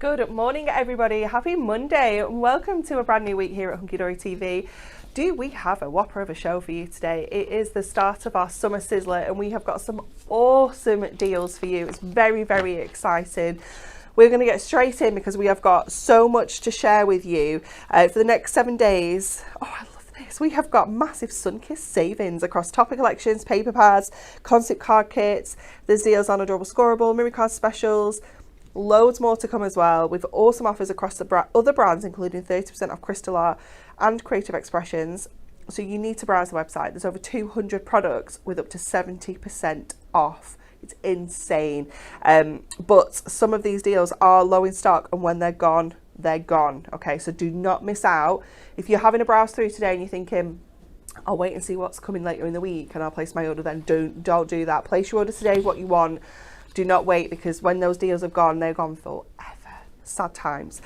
Good morning, everybody. Happy Monday. Welcome to a brand new week here at Hunky Dory TV. Do we have a whopper of a show for you today? It is the start of our Summer Sizzler and we have got some awesome deals for you. It's very, very exciting. We're going to get straight in because we have got so much to share with you for the next 7 days. Oh, I love this. We have got massive sun-kissed savings across topper collections, paper pads, concept card kits. There's deals on adorable scoreable, memory card specials. Loads more to come as well, with awesome offers across the other brands, including 30% off Crystal Art and Creative Expressions. So you need to browse the website. There's over 200 products with up to 70% off. It's insane. But some of these deals are low in stock, and when they're gone, they're gone. Okay, so do not miss out. If you're having a browse through today and you're thinking, I'll wait and see what's coming later in the week and I'll place my order then, don't do that. Place your order today, what you want. Do not wait, because when those deals have gone, they're gone forever. Sad times.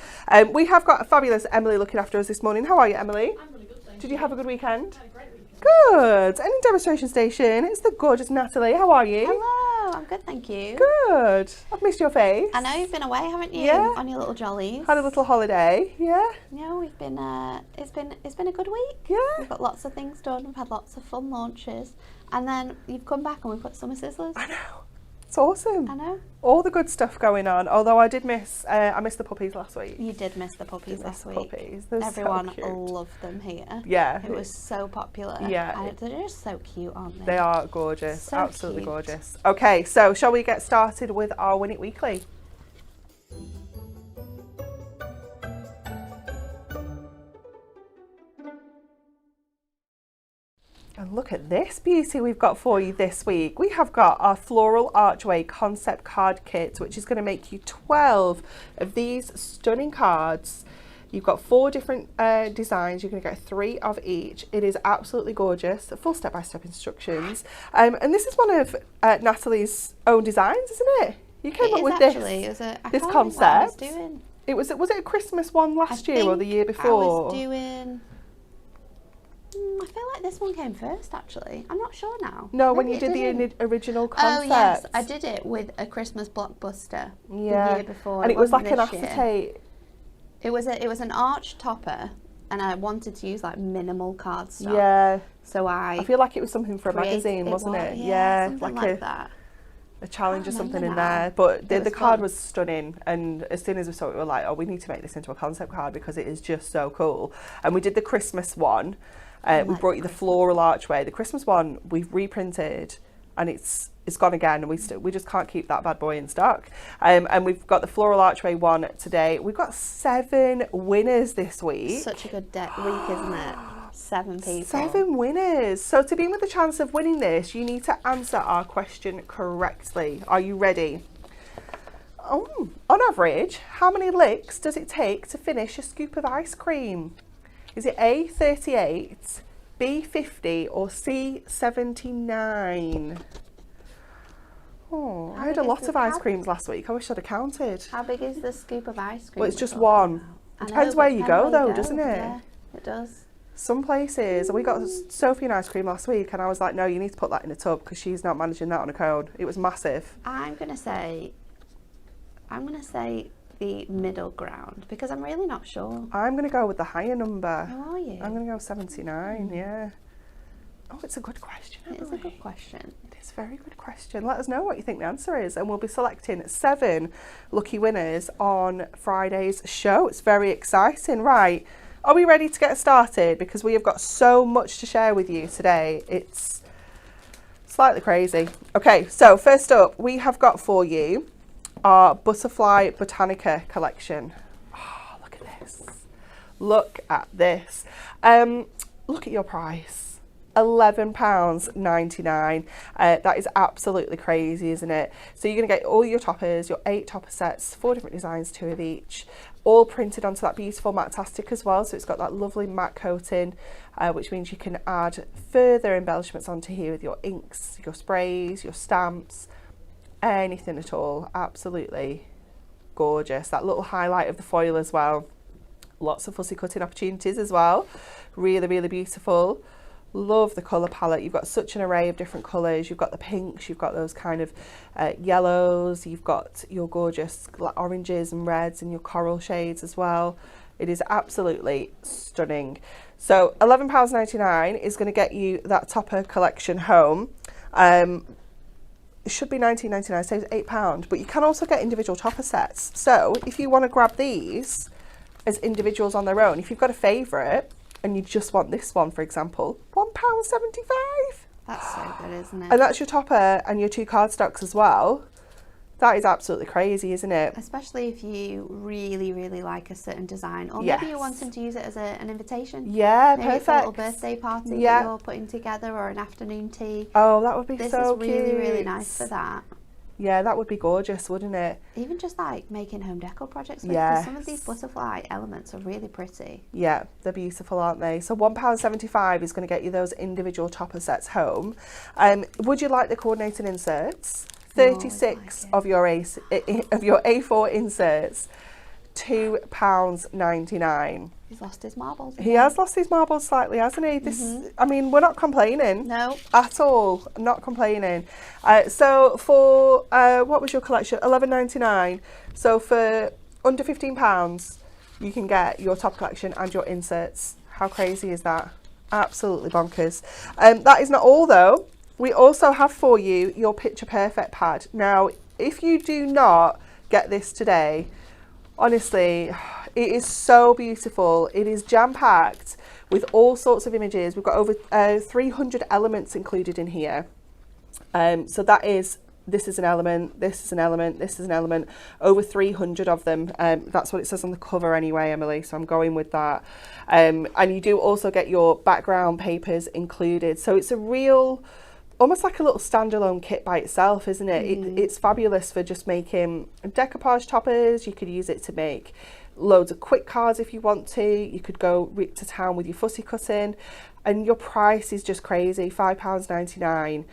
We have got a fabulous Emily looking after us this morning. How are you, Emily? I'm really good, thank Did you have a good weekend? I had a great weekend. Good. And in demonstration station, it's the gorgeous Natalie. How are you? Hello, I'm good, thank you. Good. I've missed your face. I know you've been away, haven't you? Yeah. On your little jollies. Had a little holiday. Yeah. Yeah, we've been. It's been a good week. Yeah. We've got lots of things done. We've had lots of fun launches, and then you've come back and we've got Summer Sizzlers. I know. It's awesome. I know. All the good stuff going on. Although I did miss, I missed the puppies last week. You did miss the puppies last week. Puppies. They're Everyone so cute. loved them here. Yeah. It was so popular. Yeah. And they're just so cute, aren't they? They are gorgeous. So Absolutely cute. gorgeous. Okay, so shall we get started with our Win It Weekly? And look at this beauty we've got for you this week. We have got our Floral Archway Concept Card Kit, which is going to make you 12 of these stunning cards. You've got 4 different designs. You're going to get 3 of each. It is absolutely gorgeous. Full step-by-step instructions. And this is one of Natalie's own designs, isn't it? You came up with actually, this, it was this I concept. What I was doing. Was it a Christmas one last year or the year before? I was doing. I feel like this one came first, actually. I'm not sure now. No, Maybe when you it did didn't. the original concept. Oh yes, I did it with a Christmas blockbuster the year before. And it was like an wasn't this year. acetate. It was an arch topper, and I wanted to use like minimal cardstock. Yeah. So I feel like it was something for a magazine, wasn't it? Yeah, something like that. A challenge or something in remember now. there. But the was card fun. was stunning, and as soon as we saw it, we were like, oh, we need to make this into a concept card because it is just so cool. And we did the Christmas one. We brought you the Floral Archway. The Christmas one we've reprinted, and it's gone again, and we just can't keep that bad boy in stock. And we've got the Floral Archway one today. We've got 7 winners this week. Such a good week, isn't it? 7 people. 7 winners. So to be with the chance of winning this, you need to answer our question correctly. Are you ready? On average, how many licks does it take to finish a scoop of ice cream? Is it A, 38, B, 50, or C, 79? Oh, I had a lot of ice creams last week. I wish I'd have counted. How big is the scoop of ice cream? Well, it's just one. It depends where you go, though, doesn't it? Yeah, it does. Some places, we got Sophie an ice cream last week, and I was like, no, you need to put that in a tub because she's not managing that on a cone. It was massive. I'm gonna say the middle ground because I'm really not sure. I'm going to go with the higher number. How are you? I'm going to go 79, yeah. Oh, it's a good question. It is a good question. It is a very good question. Let us know what you think the answer is, and we'll be selecting 7 lucky winners on Friday's show. It's very exciting. Right, are we ready to get started? Because we have got so much to share with you today. It's slightly crazy. Okay, so first up, we have got for you our Butterfly Botanica collection. Oh, look at this. Look at this. Look at your price. £11.99. That is absolutely crazy, isn't it? So you're going to get all your toppers, your 8 topper sets, 4 different designs, 2 of each, all printed onto that beautiful matte-tastic as well. So it's got that lovely matte coating, which means you can add further embellishments onto here with your inks, your sprays, your stamps, anything at all. Absolutely gorgeous. That little highlight of the foil as well. Lots of fussy cutting opportunities as well. Really, really beautiful. Love the colour palette. You've got such an array of different colours. You've got the pinks, you've got those kind of yellows, you've got your gorgeous oranges and reds and your coral shades as well. It is absolutely stunning. So £11.99 is going to get you that topper collection home. It should be £19.99, saves £8, but you can also get individual topper sets. So if you want to grab these as individuals on their own, if you've got a favourite and you just want this one, for example, £1.75. That's so good, isn't it? And that's your topper and your 2 cardstocks as well. That is absolutely crazy, isn't it? Especially if you really, really like a certain design, or Yes. maybe you're wanting to use it as an invitation. Yeah, Maybe perfect. it's a little birthday party that you're putting together, or an afternoon tea. Oh, that would be This so is really, cute. really nice for that. Yeah, that would be gorgeous, wouldn't it? Even just like making home decor projects with, Yes. because some of these butterfly elements are really pretty. Yeah, they're beautiful, aren't they? So £1.75 is going to get you those individual topper sets home. Would you like the coordinating inserts? 36 like of your A4 inserts, £2.99. He's lost his marbles. He has lost his marbles slightly, hasn't he? This, I mean, we're not complaining. No. At all. Not complaining. So for, what was your collection? £11.99. So for under £15, you can get your top collection and your inserts. How crazy is that? Absolutely bonkers. That is not all though. We also have for you your Picture Perfect pad. Now, if you do not get this today, honestly, it is so beautiful. It is jam-packed with all sorts of images. We've got over 300 elements included in here. So that is, this is an element, this is an element, this is an element, over 300 of them. That's what it says on the cover anyway, Emily, so I'm going with that. And you do also get your background papers included. So it's a real, almost like a little standalone kit by itself, isn't it? It's fabulous for just making decoupage toppers. You could use it to make loads of quick cards if you want to. You could go to town with your fussy cutting, and your price is just crazy, £5.99.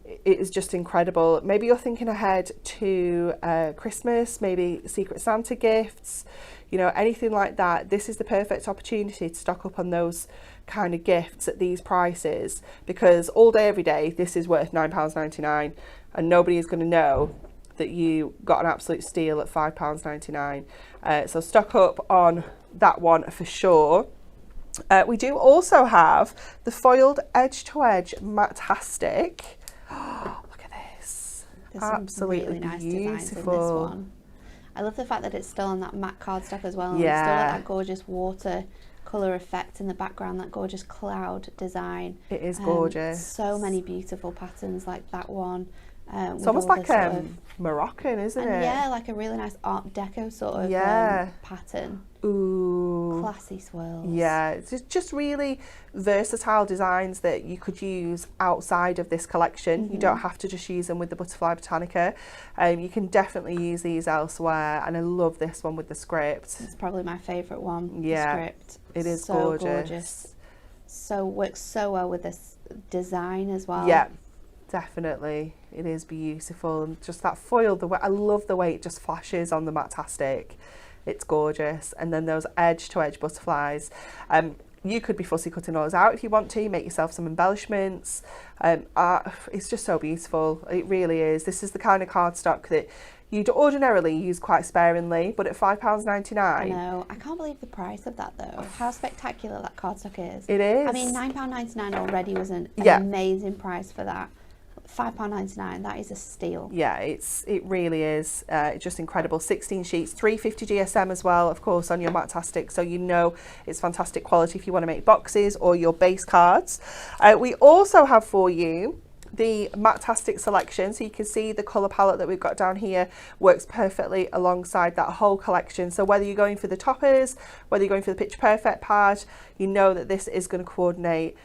It is just incredible. Maybe you're thinking ahead to Christmas, maybe Secret Santa gifts, you know, anything like that. This is the perfect opportunity to stock up on those kind of gifts at these prices, because all day every day this is worth £9.99 and nobody is going to know that you got an absolute steal at £5.99. So stock up on that one for sure. We do also have the foiled edge to edge Matastic. Look at this. There's Absolutely some really nice beautiful. designs in this one. I love the fact that it's still on that matte cardstock as well. And Yeah. it's still got that gorgeous water colour effect in the background, that gorgeous cloud design. It is gorgeous. So many beautiful patterns like that one. It's almost like Moroccan, isn't it? Yeah, like a really nice Art Deco sort of pattern. Ooh. Classy swirls. Yeah, it's just really versatile designs that you could use outside of this collection. You don't have to just use them with the Butterfly Botanica. You can definitely use these elsewhere, and I love this one with the script. It's probably my favourite one. Yeah, the script. it is so gorgeous. So works so well with this design as well. Yeah, definitely. It is beautiful, and just that foil, the way I love the way it just flashes on the Matastic. It's gorgeous. And then those edge to edge butterflies. You could be fussy cutting those out if you want to, make yourself some embellishments. It's just so beautiful. It really is. This is the kind of cardstock that you'd ordinarily use quite sparingly, but at £5.99. I know. I can't believe the price of that though. How spectacular that cardstock is. It is. I mean, £9.99 already was an amazing price for that. £5.99, that is a steal. Yeah, it really is. It's just incredible. 16 sheets, 350 GSM as well, of course, on your Matastic, so you know it's fantastic quality if you want to make boxes or your base cards. We also have for you the Matastic selection, so you can see the colour palette that we've got down here works perfectly alongside that whole collection. So whether you're going for the toppers, whether you're going for the Picture Perfect pad, you know that this is going to coordinate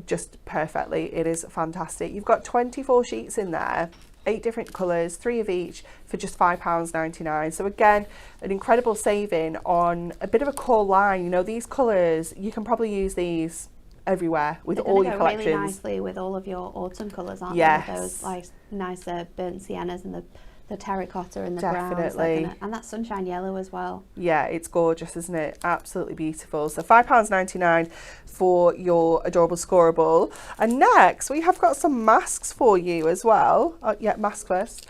just perfectly. It is fantastic. You've got 24 sheets in there, 8 different colours, 3 of each, for just £5.99. So again, an incredible saving on a bit of a core line. You know, these colours, you can probably use these everywhere with all your collections. Really nicely with all of your autumn colours, aren't yes. they? With those like nicer burnt siennas and the The terracotta and the browns. Definitely. And that sunshine yellow as well. Yeah, it's gorgeous, isn't it? Absolutely beautiful. So £5.99 for your adorable scoreable. And next, we have got some masks for you as well. Yeah, mask first.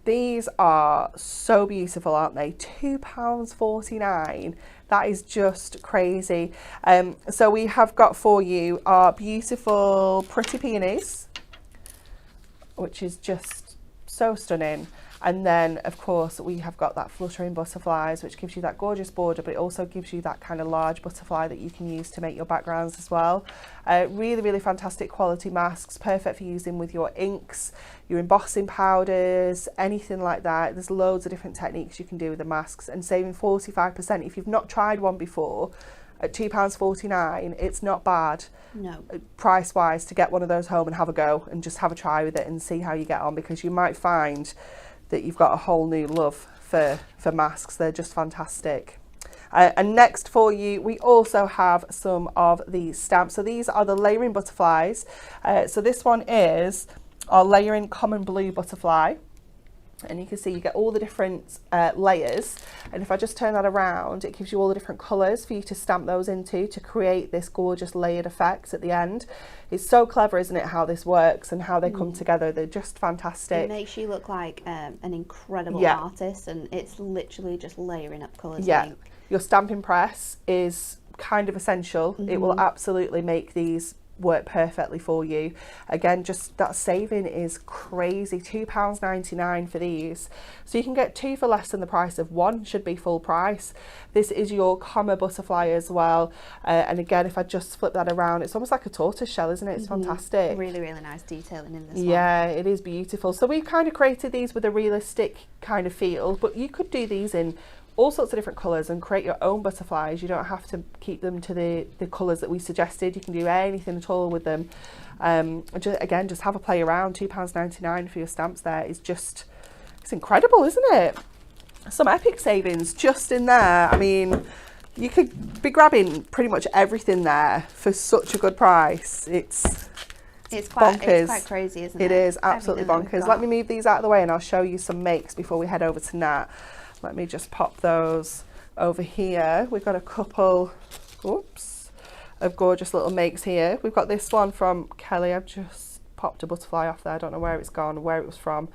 These are so beautiful, aren't they? £2.49. That is just crazy. So we have got for you our beautiful Pretty Peonies, which is just so stunning. And then, of course, we have got that fluttering butterflies, which gives you that gorgeous border, but it also gives you that kind of large butterfly that you can use to make your backgrounds as well. Really, really fantastic quality masks, perfect for using with your inks, your embossing powders, anything like that. There's loads of different techniques you can do with the masks, and saving 45%. If you've not tried one before, at £2.49, it's not bad. No. Price wise, to get one of those home and have a go and just have a try with it and see how you get on, because you might find that you've got a whole new love for masks. They're just fantastic. And next for you, we also have some of the stamps. So these are the layering butterflies. So this one is our layering common blue butterfly. And you can see you get all the different layers, and if I just turn that around, it gives you all the different colours for you to stamp those into to create this gorgeous layered effect at the end. It's so clever, isn't it, how this works and how they come together. They're just fantastic. It makes you look like an incredible artist, and it's literally just layering up colours. Yeah, your stamping press is kind of essential. It will absolutely make these work perfectly for you. Again, just that saving is crazy. £2.99 for these, so you can get two for less than the price of one. Should be full price. This is your comma butterfly as well, and again, if I just flip that around, it's almost like a tortoise shell, isn't it? It's fantastic. Really, really nice detailing in this one. Yeah, it is beautiful. So we've kind of created these with a realistic kind of feel, but you could do these in all sorts of different colours and create your own butterflies. You don't have to keep them to the colours that we suggested. You can do anything at all with them. Just have a play around. £2.99 for your stamps there is just, it's incredible, isn't it? Some epic savings just in there. I mean, you could be grabbing pretty much everything there for such a good price. It's quite crazy, isn't it? It is absolutely bonkers. Let me move these out of the way and I'll show you some makes before we head over to Nat. Let me just pop those over here. We've got a couple, of gorgeous little makes here. We've got this one from Kelly. I've just popped a butterfly off there. I don't know where it's gone or where it was from.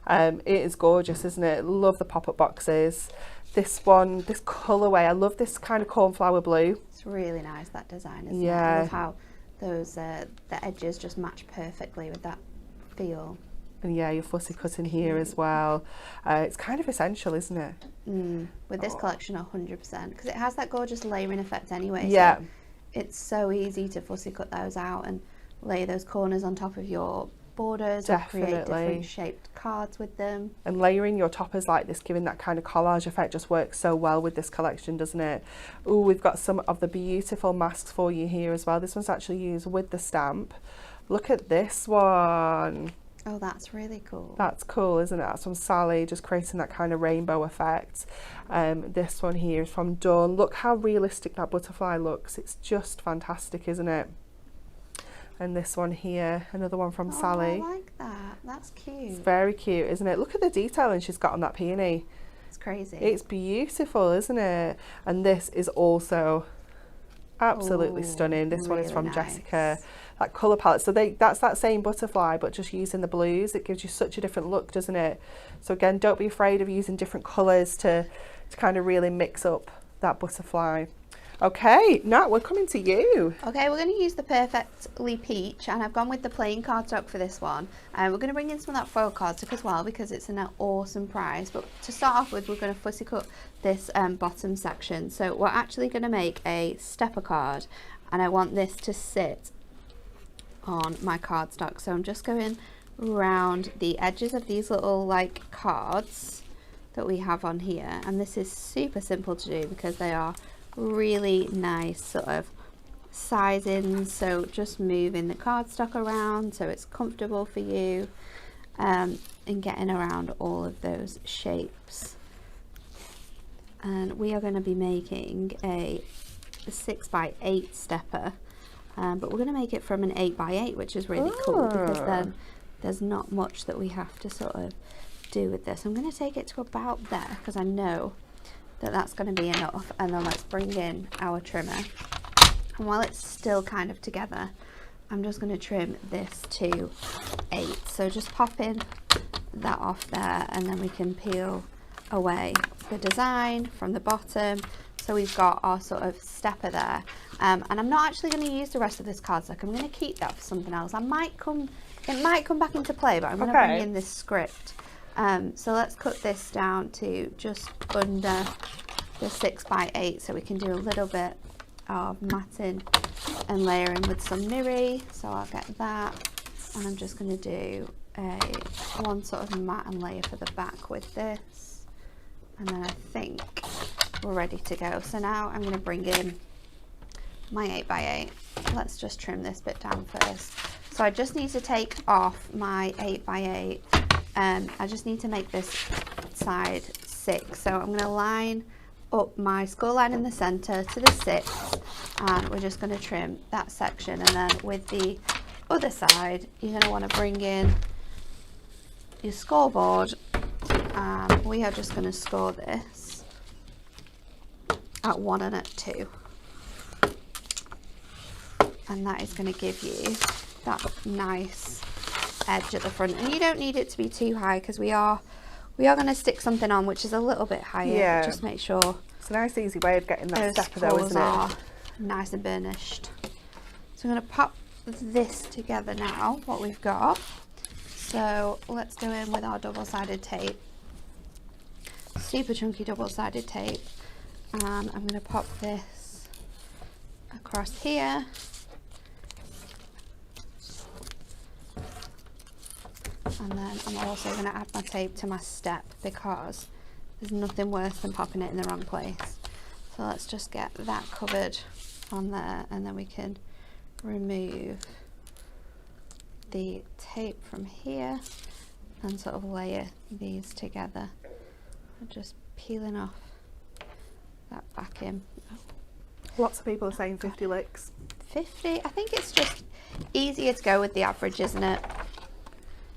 It is gorgeous, isn't it? Love the pop-up boxes. This one, this colourway, I love this kind of cornflower blue. It's really nice, that design, isn't it? I love how those the edges just match perfectly with that feel. And yeah, your fussy cut in here as well. It's kind of essential, isn't it? With this collection, 100%, because it has that gorgeous layering effect anyway. Yeah. So it's so easy to fussy cut those out and lay those corners on top of your borders. Definitely. Or create different shaped cards with them. And layering your toppers like this, giving that kind of collage effect, just works so well with this collection, doesn't it? Oh, we've got some of the beautiful masks for you here as well. This one's actually used with the stamp. Look at this one. Oh, that's really cool. That's cool, isn't it? That's from Sally, just creating that kind of rainbow effect. This one here is from Dawn. Look how realistic that butterfly looks. It's just fantastic, isn't it? And this one here, another one from Sally. I like that. That's cute. It's very cute, isn't it? Look at the detailing she's got on that peony. It's crazy. It's beautiful, isn't it? And this is also absolutely stunning. This one is from Jessica. That colour palette, so that's that same butterfly but just using the blues. It gives you such a different look, doesn't it? So again, don't be afraid of using different colours to kind of really mix up that butterfly. Okay, Nat, we're coming to you. Okay, we're going to use the Perfectly Peach, and I've gone with the plain cardstock for this one. And we're going to bring in some of that foil cardstock as well because it's an awesome price. But to start off with, we're going to fussy cut this bottom section. So we're actually going to make a stepper card, and I want this to sit on my cardstock. So I'm just going around the edges of these little like cards that we have on here, and this is super simple to do because they are really nice sort of sizing. So just moving the cardstock around so it's comfortable for you, and getting around all of those shapes. And we are going to be making a 6x8 stepper. But we're going to make it from an 8x8, which is really cool because then there's not much that we have to sort of do with this, I'm going to take it to about there because I know that that's going to be enough, and then let's bring in our trimmer, and while it's still kind of together, I'm just going to trim this to 8. So just pop in that off there, and then we can peel away the design from the bottom. So we've got our sort of stepper there, and I'm not actually going to use the rest of this cardstock. I'm going to keep that for something else. It might come back into play, but I'm going to bring in this script. So let's cut this down to just under the 6 by 8, so we can do a little bit of matting and layering with some mirri. So I'll get that, and I'm just going to do one sort of mat and layer for the back with this, and then I think we're ready to go. So now I'm going to bring in my 8 by 8. Let's just trim this bit down first. So I just need to take off my 8 by 8. I just need to make this side 6. So I'm going to line up my score line in the center to the 6, and we're just going to trim that section. And then with the other side, you're going to want to bring in your scoreboard, and we are just going to score this at 1 and at 2, and that is going to give you that nice edge at the front. And you don't need it to be too high because we are going to stick something on which is a little bit higher. Yeah. Just make sure It's a nice easy way of getting that stepper though, isn't are it? nice and burnished. So I'm going to pop this together now, what we've got. So let's go in with our double-sided tape, super chunky double-sided tape, and I'm going to pop this across here. And then I'm also going to add my tape to my step because there's nothing worse than popping it in the wrong place. So let's just get that covered on there, and then we can remove the tape from here and sort of layer these together. I'm just peeling off that back in. Lots of people are saying 50 licks. 50? I think it's just easier to go with the average, isn't it?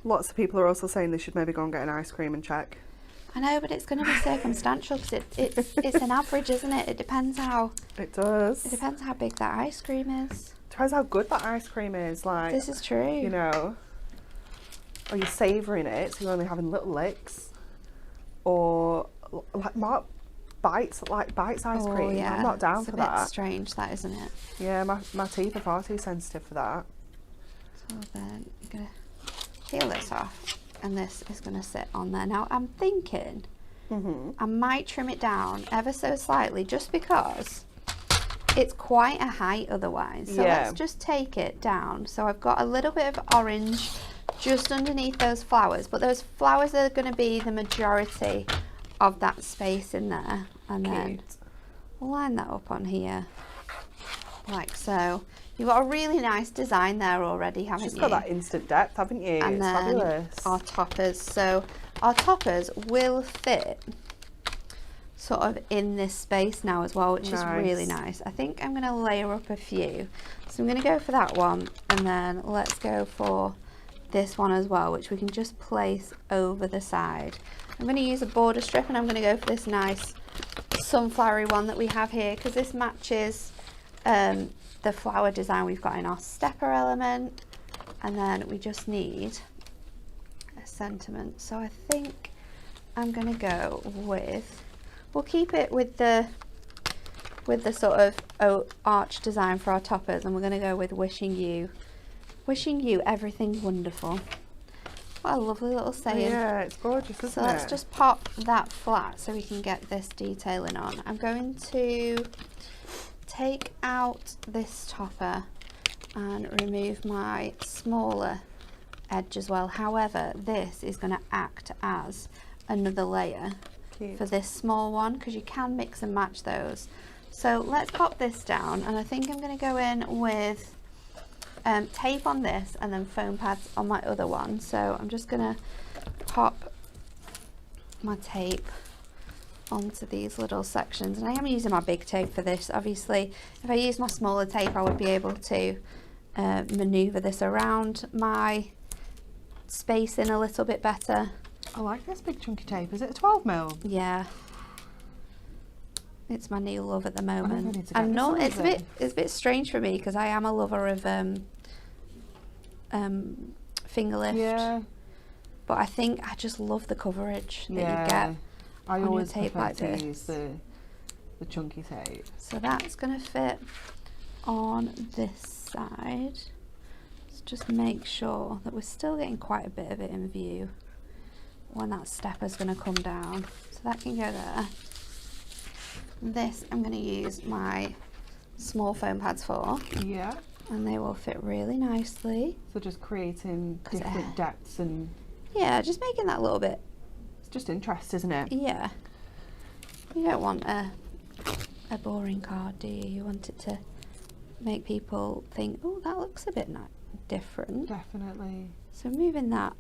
Lots of people are also saying they should maybe go and get an ice cream and check. I know, but it's going to be circumstantial because it's an average, isn't it? It depends how. It does. It depends how big that ice cream is. Depends how good that ice cream is. Like, This is true. you know, or you're savouring it, so you're only having little licks, or like more bites, like bite ice cream. Yeah. I'm not down it's for a bit that. strange, that, isn't it? Yeah, my teeth are far too sensitive for that. So then you're going to peel this off, and this is going to sit on there. Now I'm thinking I might trim it down ever so slightly just because it's quite a height otherwise. So let's just take it down. So I've got a little bit of orange just underneath those flowers, but those flowers are going to be the majority of that space in there. And then line that up on here like so. You've got a really nice design there already, haven't you? Just got that instant depth, haven't you? And it's then fabulous. our toppers. So our toppers will fit sort of in this space now as well, which is really nice. I think I'm going to layer up a few. So I'm going to go for that one, and then let's go for this one as well, which we can just place over the side. I'm going to use a border strip, and I'm going to go for this nice sunflowery one that we have here because this matches the flower design we've got in our stepper element. And then we just need a sentiment. So I think I'm going to go with, we'll keep it with the sort of arch design for our toppers, and we're going to go with wishing you everything wonderful. What a lovely little saying. Yeah, it's gorgeous, isn't it? So let's just pop that flat so we can get this detailing on. I'm going to take out this topper and remove my smaller edge as well. However, this is going to act as another layer for this small one because you can mix and match those. So let's pop this down, and I think I'm going to go in with tape on this and then foam pads on my other one. So I'm just going to pop my tape onto these little sections, and I am using my big tape for this. Obviously if I use my smaller tape I would be able to maneuver this around my spacing a little bit better, I like this big chunky tape. Is it a 12mm? Yeah. It's my new love at the moment. It's a bit strange for me because I am a lover of finger lift. Yeah. But I think I just love the coverage that you get. I always tape prefer like to this. use the chunky tape. So that's going to fit on this side. Let's just make sure that we're still getting quite a bit of it in view when that stepper's going to come down. So that can go there. This I'm going to use my small foam pads for. Yeah. And they will fit really nicely. So just creating different depths and... Yeah, just making that a little bit... It's just interest, isn't it? Yeah. You don't want a boring card, do you? You want it to make people think, oh, that looks a bit different. Definitely. So moving that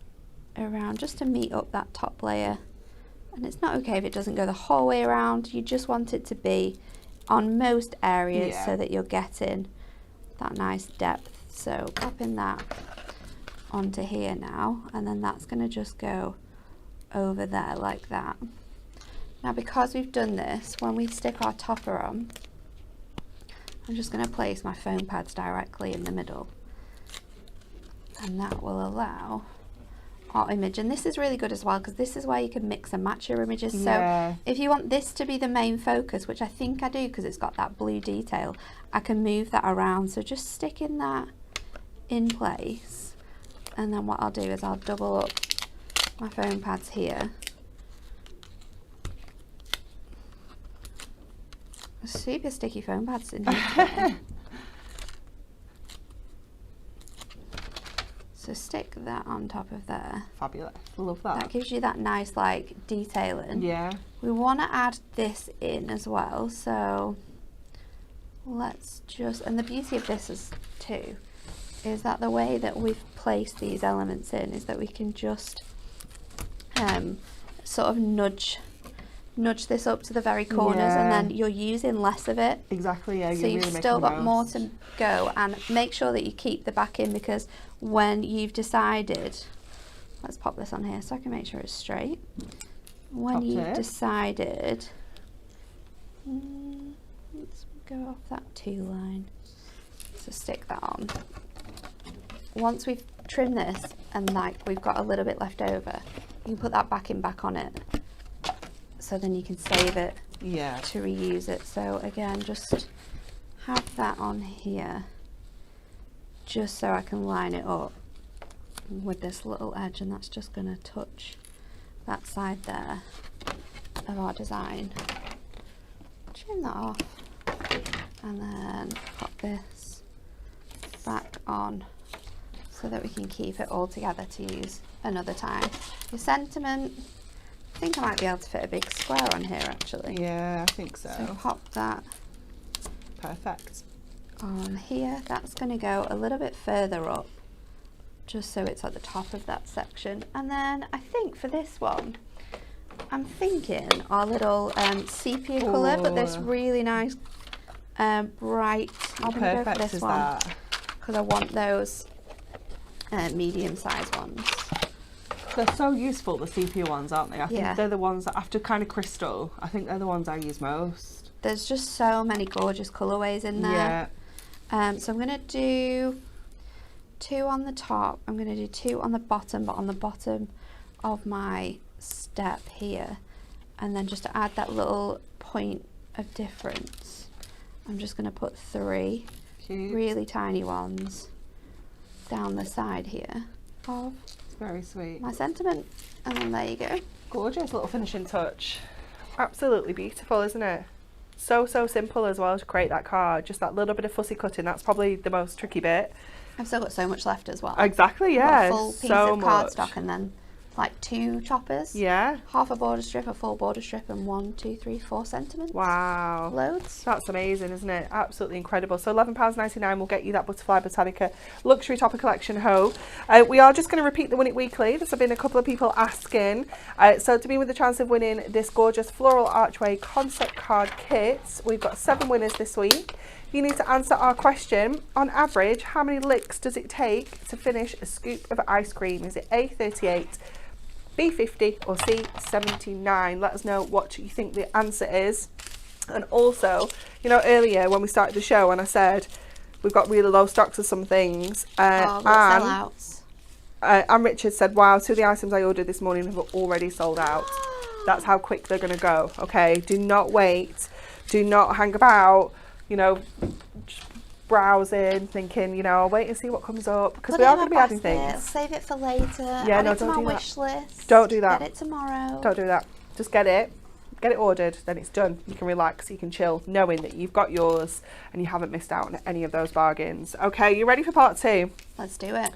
around just to meet up that top layer. And it's not okay if it doesn't go the whole way around. You just want it to be on most areas so that you're getting that nice depth. So popping that onto here now, and then that's going to just go over there like that. Now because we've done this, when we stick our topper on, I'm just going to place my foam pads directly in the middle, and that will allow our image. And this is really good as well because this is where you can mix and match your images. So if you want this to be the main focus, which I think I do because it's got that blue detail, I can move that around. So just sticking that in place, and then what I'll do is I'll double up my foam pads here. Super sticky foam pads in here. So stick that on top of there. Fabulous. Love that. That gives you that nice like detailing. Yeah. We want to add this in as well. So let's just, and the beauty of this is too, is that the way that we've placed these elements in is that we can just sort of nudge this up to the very corners, and then you're using less of it. Exactly, yeah. So you've really still got more to go, and make sure that you keep the back in, because when you've decided, let's pop this on here so I can make sure it's straight. When you've decided, let's go off that 2 line. So stick that on. Once we've trimmed this and like we've got a little bit left over, you can put that back on it. So then you can save it to reuse it. So again, just have that on here just so I can line it up with this little edge, and that's just going to touch that side there of our design. Trim that off and then pop this back on so that we can keep it all together to use another time. Your sentiment, I think I might be able to fit a big square on here actually. Yeah, I think so. So pop that perfect on here. That's going to go a little bit further up just so it's at the top of that section. And then I think for this one, I'm thinking our little sepia colour, but this really nice bright. How perfect is that? Because I want those medium sized ones. They're so useful, the sepia ones, aren't they? I think they're the ones that, after kind of crystal, I think they're the ones I use most. There's just so many gorgeous colourways in there. So I'm going to do 2 on the top, I'm going to do 2 on the bottom, but on the bottom of my step here, and then just to add that little point of difference, I'm just going to put 3 really tiny ones down the side here of very sweet my sentiment, and then there you go. Gorgeous little finishing touch. Absolutely beautiful, isn't it? So simple as well to create that card. Just that little bit of fussy cutting, that's probably the most tricky bit. I've still got so much left as well. Exactly, yeah. A full piece of cardstock, and then like 2 choppers. Yeah. Half a border strip, a full border strip, and 1, 2, 3, 4 sentiments. Wow. Loads. That's amazing, isn't it? Absolutely incredible. So £11.99 will get you that Butterfly Botanica Luxury Topper Collection hoe. We are just going to repeat the Win It Weekly. There's been a couple of people asking. So to be with the chance of winning this gorgeous floral archway concept card kit, we've got 7 winners this week. You need to answer our question. On average, how many licks does it take to finish a scoop of ice cream? Is it A, 38, B50 or C79? Let us know what you think the answer is. And also, you know, earlier when we started the show and I said we've got really low stocks of some things, sellouts. And Richard said, wow, 2 of the items I ordered this morning have already sold out. That's how quick they're going to go. Okay, do not wait. Do not hang about, you know, browsing, thinking, you know, I'll wait and see what comes up, because we are going to be adding things. Save it for later. Yeah, add no, it to don't my do that. wish list. Don't do that. Get it tomorrow. Don't do that. Just get it ordered, then it's done. You can relax, you can chill, knowing that you've got yours and you haven't missed out on any of those bargains. Okay, you ready for part 2? Let's do it.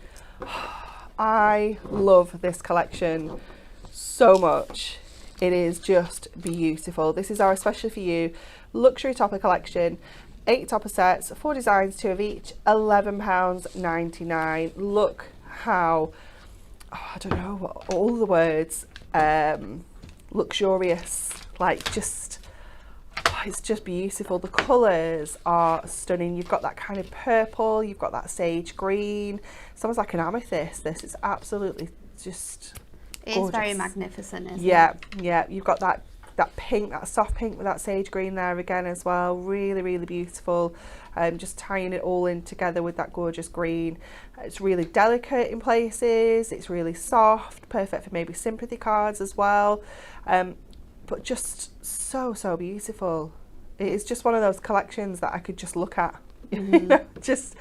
I love this collection so much. It is just beautiful. This is our especially for you luxury topper collection. 8 topper sets, 4 designs, 2 of each, £11.99. Look how, I don't know what all the words, luxurious, like just, it's just beautiful. The colours are stunning. You've got that kind of purple, you've got that sage green. It's almost like an amethyst. This is absolutely just gorgeous. It is very magnificent, isn't it? Yeah, you've got that pink, that soft pink with that sage green there again as well. Really, really beautiful. Just tying it all in together with that gorgeous green. It's really delicate in places. It's really soft, perfect for maybe sympathy cards as well. But just so beautiful. It is just one of those collections that I could just look at. You know, just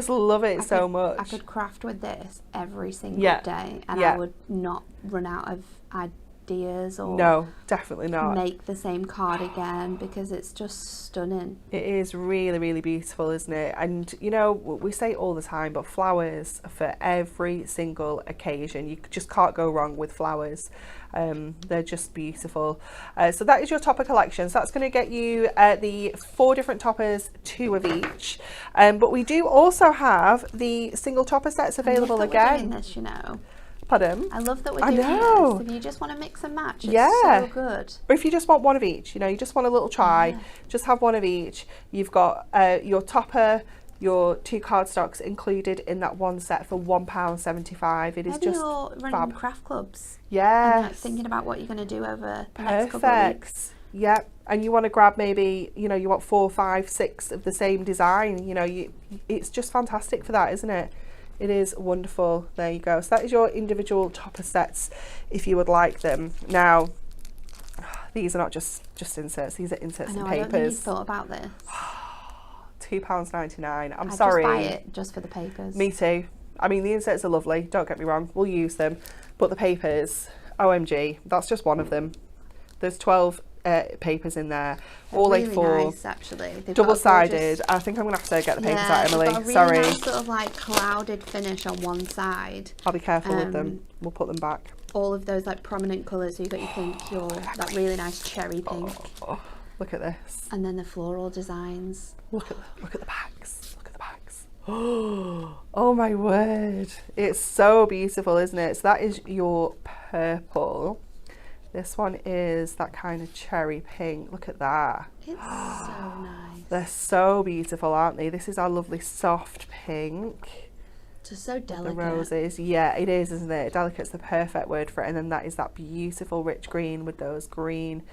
love it so much. I could craft with this every single day, and I would not run out of ideas or no, definitely not make the same card again, because it's just stunning. It is really, really beautiful, isn't it? And you know, we say it all the time, but flowers for every single occasion. You just can't go wrong with flowers. They're just beautiful. So that is your topper collection. So that's going to get you the 4 different toppers, 2 of each. But we do also have the single topper sets available again. We're doing this, you know. Pardon? I love that we're doing this. If you just want to mix and match, it's so good. Or if you just want one of each, you know, you just want a little try, just have one of each. You've got your topper, your 2 cardstocks included in that one set for £1.75. It is just you're running fab. craft clubs. Yes. And like thinking about what you're going to do over the next couple of weeks. Yep. And you want to grab maybe, you know, you want 4, 5, 6 of the same design. You know, it's just fantastic for that, isn't it? It is wonderful. There you go. So that is your individual topper sets if you would like them. Now, these are not just inserts. These are inserts and papers. I don't think you thought about this. £2.99. I'm sorry. I'd just buy it just for the papers. Me too. I mean, the inserts are lovely. Don't get me wrong. We'll use them. But the papers, OMG, that's just one of them. There's 12 papers in there. They're all really A4. Nice, actually. Double-sided. I think I'm going to have to get the papers out, Emily. Got a really Sorry. nice sort of like clouded finish on one side. I'll be careful with them. We'll put them back. All of those like prominent colours. So you've got your pink, that really nice cherry pink. Look at this. And then the floral designs. Look at the bags. Look at the bags. Oh my word. It's so beautiful, isn't it? So that is your purple. This one is that kind of cherry pink. Look at that. It's so nice. They're so beautiful, aren't they? This is our lovely soft pink. Just so delicate. The roses. Yeah, it is, isn't it? Delicate's the perfect word for it. And then that is that beautiful rich green with those green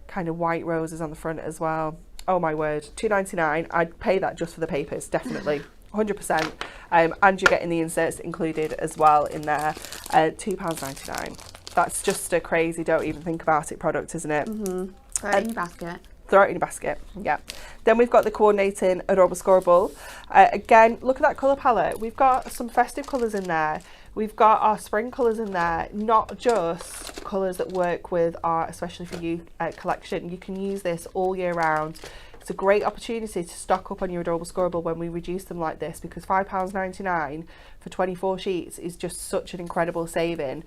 kind of white roses on the front as well. Oh my word. £2.99. I'd pay that just for the papers, definitely. 100%. And you're getting the inserts included as well in there. £2.99. That's just a crazy, don't even think about it product, isn't it? Throw it in your basket. Throw it in your basket, yeah. Then we've got the coordinating adorable scoreable. Again, look at that colour palette. We've got some festive colours in there. We've got our spring colours in there, not just colours that work with our Especially For You collection. You can use this all year round. It's a great opportunity to stock up on your adorable scoreable when we reduce them like this, because £5.99 for 24 sheets is just such an incredible saving.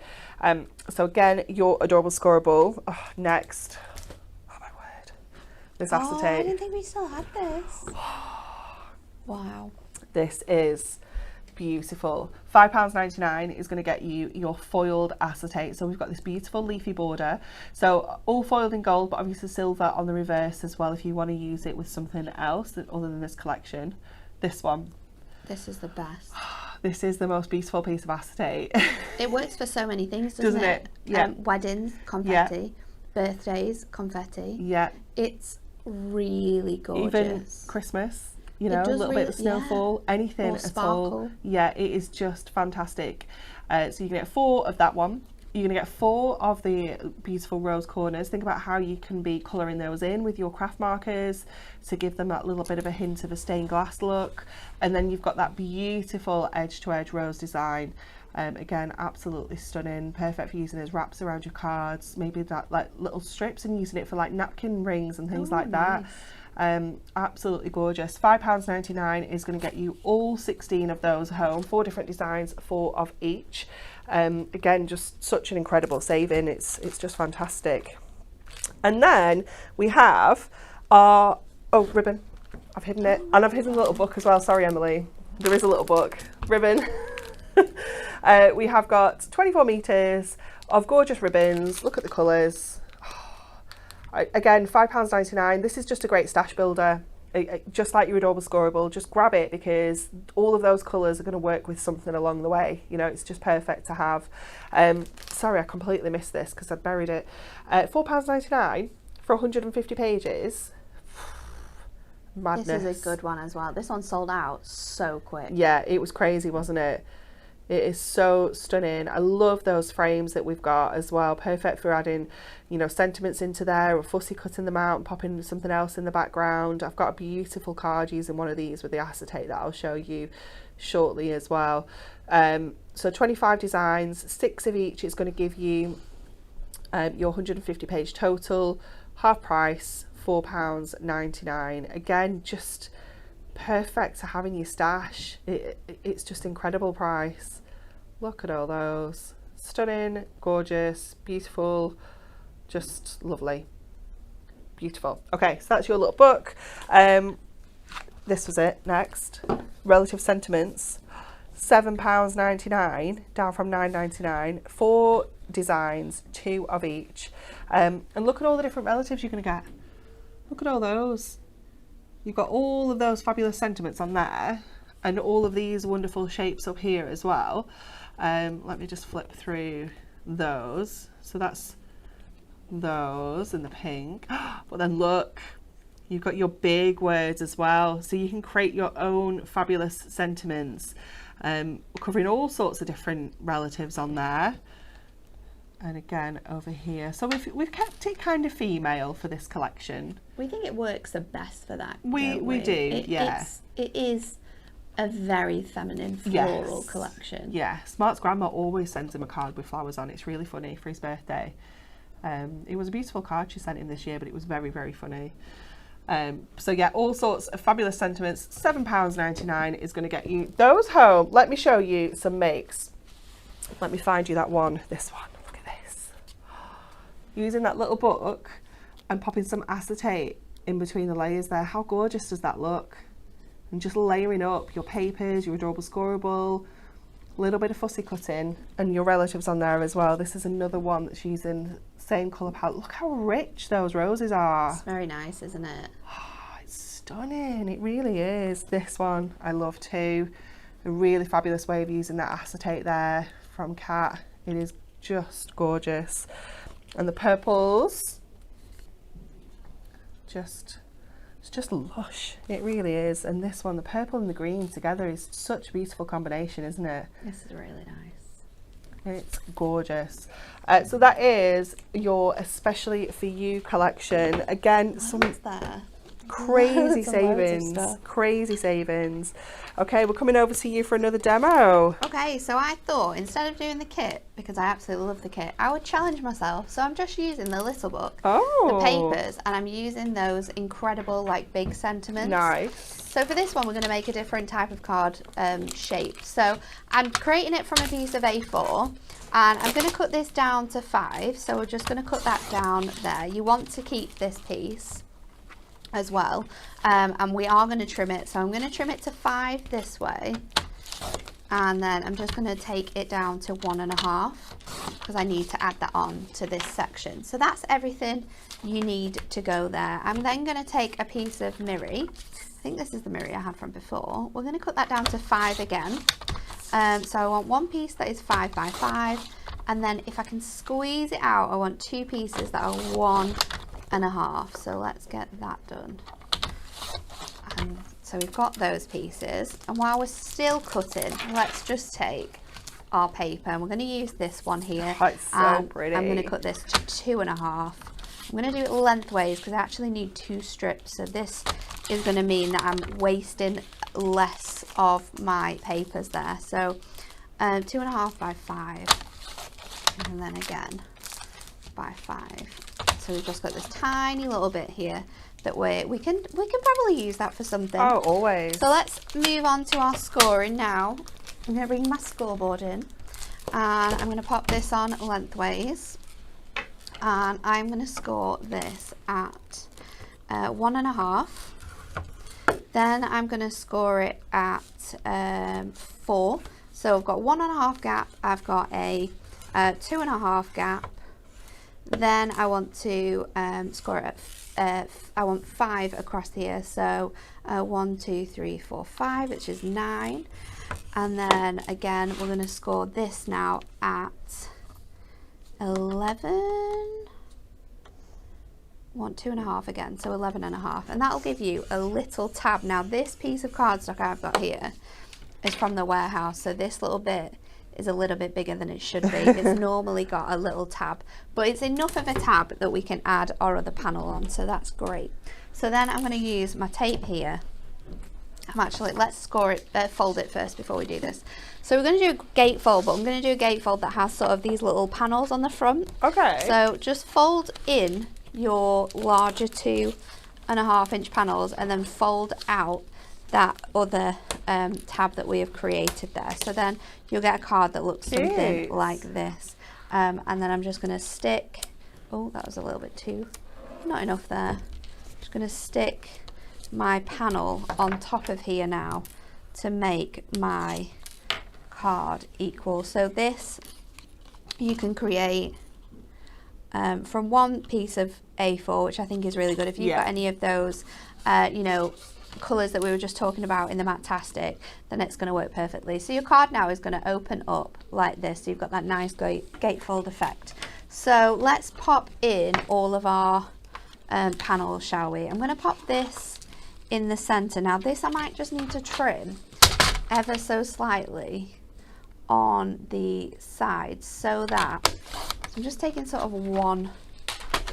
So again, your adorable scoreable. Next. Oh my word. This acetate. I didn't think we still had this. Wow. This is beautiful. £5.99 is going to get you your foiled acetate. So we've got this beautiful leafy border, so all foiled in gold, but obviously silver on the reverse as well if you want to use it with something else other than this collection. This one, this is the best. This is the most beautiful piece of acetate. It works for so many things, doesn't it? Yeah. Weddings, confetti. Birthdays, confetti. Yeah. It's really gorgeous. Even Christmas, you know, a little bit of snowfall, anything at all. Yeah, it is just fantastic. So you can get 4 of that one. You're going to get 4 of the beautiful rose corners. Think about how you can be colouring those in with your craft markers to give them that little bit of a hint of a stained glass look. And then you've got that beautiful edge to edge rose design. Again, absolutely stunning, perfect for using as wraps around your cards, maybe that like little strips, and using it for like napkin rings and things like that. Absolutely gorgeous. £5.99 is going to get you all 16 of those home, 4 different designs, 4 of each. Again, just such an incredible saving. It's just fantastic. And then we have our ribbon. I've hidden it, and I've hidden a little book as well. Sorry, Emily. There is a little book ribbon. We have got 24 meters of gorgeous ribbons. Look at the colours. Again, £5.99. This is just a great stash builder. Just like your Adorable Scoreable, just grab it because all of those colours are going to work with something along the way. You know, it's just perfect to have. Sorry, I completely missed this because I'd buried it. £4.99 for 150 pages. Madness. This is a good one as well. This one sold out so quick. Yeah, it was crazy, wasn't it? It is so stunning. I love those frames that we've got as well. Perfect for adding, you know, sentiments into there, or fussy cutting them out and popping something else in the background. I've got a beautiful card using one of these with the acetate that I'll show you shortly as well. So 25 designs, 6 of each. It's going to give you your 150 page total, half price, £4.99. Again, just perfect to have in your stash. It's just incredible price. Look at all those. Stunning, gorgeous, beautiful, just lovely. Beautiful. Okay, so that's your little book. This was it. Next, Relative Sentiments. £7.99 down from £9.99. 4 designs, 2 of each. And look at all the different relatives you're going to get. Look at all those. You've got all of those fabulous sentiments on there, and all of these wonderful shapes up here as well. Let me just flip through those. So that's those in the pink. But then look, you've got your big words as well. So you can create your own fabulous sentiments, covering all sorts of different relatives on there. And again over here, so we've kept it kind of female for this collection. We think it works the best for that. We do, yeah. It is a very feminine floral collection. Yeah, Smart's grandma always sends him a card with flowers on. It's really funny for his birthday. It was a beautiful card she sent him this year, but it was very, very funny. So yeah, all sorts of fabulous sentiments. £7.99 is going to get you those home. Let me show you some makes. Let me find you that one. This one. Look at this. Using that little book and popping some acetate in between the layers there. How gorgeous does that look? And just layering up your papers, your Adorable Scoreable, a little bit of fussy cutting, and your relatives on there as well. This is another one that's using same colour palette. Look how rich those roses are. It's very nice, isn't it? Oh, it's stunning. It really is. This one I love too. A really fabulous way of using that acetate there from Kat. It is just gorgeous. And the purples, it's just lush. It really is. And this one, the purple and the green together, is such a beautiful combination, isn't it? This is really nice. It's gorgeous. So that is your especially for you collection. Again, some there. crazy savings. Okay, we're coming over to you for another demo. Okay, so I thought instead of doing the kit, because I absolutely love the kit, I would challenge myself. So I'm just using the little book, the papers, and I'm using those incredible like big sentiments. Nice. So for this one, we're going to make a different type of card shape. So I'm creating it from a piece of A4, and I'm going to cut this down to 5. So we're just going to cut that down there. You want to keep this piece as well, and we are going to trim it. So I'm going to trim it to 5 this way, and then I'm just going to take it down to 1.5 because I need to add that on to this section. So that's everything you need to go there. I'm then going to take a piece of mirri. I think this is the mirri I had from before. We're going to cut that down to 5 again, So I want one piece that is 5 by 5, and then if I can squeeze it out, I want two pieces that are 1.5. So let's get that done. And so we've got those pieces, and while we're still cutting, let's just take our paper, and we're going to use this one here. Oh, it's so pretty. I'm going to cut this to 2.5. I'm going to do it lengthways because I actually need 2 strips, so this is going to mean that I'm wasting less of my papers there. So 2.5 by 5, and then again by 5. So we've just got this tiny little bit here that we can probably use that for something. Oh, always. So let's move on to our scoring now. I'm going to bring my scoreboard in, and I'm going to pop this on lengthways, and I'm going to score this at 1.5. Then I'm going to score it at 4. So I've got 1.5 gap, I've got a 2.5 gap. Then I want to score it at I want 5 across here, so 1, 2, 3, 4, 5, which is 9. And then again we're going to score this now at 11. Want 2.5 again, so 11.5, and that'll give you a little tab. Now this piece of cardstock I've got here is from the warehouse, so this little bit is a little bit bigger than it should be. It's normally got a little tab, but it's enough of a tab that we can add our other panel on, so that's great. So then I'm going to use my tape here. Let's score it, fold it first before we do this. So we're going to do a gatefold, but I'm going to do a gatefold that has sort of these little panels on the front. Okay. So just fold in your larger 2.5 inch panels, and then fold out that other tab that we have created there. So then you'll get a card that looks something like this. And then I'm just going to stick, oh, that was a little bit too, not enough there. Just going to stick my panel on top of here now to make my card equal. So this you can create from one piece of A4, which I think is really good. If you've got any of those, you know, colours that we were just talking about in the Matastic, then it's going to work perfectly. So your card now is going to open up like this. So you've got that nice gatefold effect. So let's pop in all of our panels, shall we? I'm going to pop this in the centre. Now this I might just need to trim ever so slightly on the sides, so that I'm just taking sort of one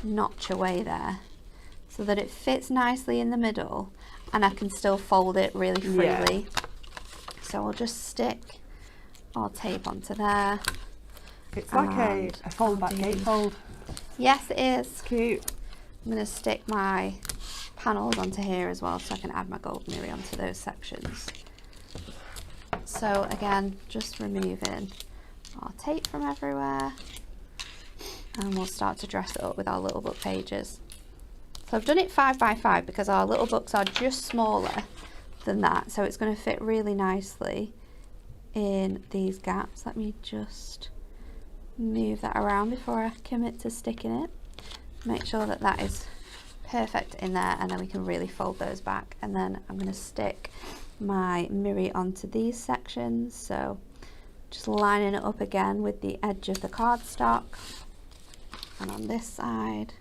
notch away there so that it fits nicely in the middle and I can still fold it really freely. So I'll just stick our tape onto there. It's like a fold back gatefold. Yes, it is. It's cute. I'm going to stick my panels onto here as well so I can add my gold mirror onto those sections. So again, just removing our tape from everywhere, and we'll start to dress it up with our little book pages. So I've done it 5 by 5 because our little books are just smaller than that, so it's going to fit really nicely in these gaps. Let me just move that around before I commit to sticking it. Make sure that that is perfect in there, and then we can really fold those back. And then I'm going to stick my mirror onto these sections, so just lining it up again with the edge of the cardstock, and on this side,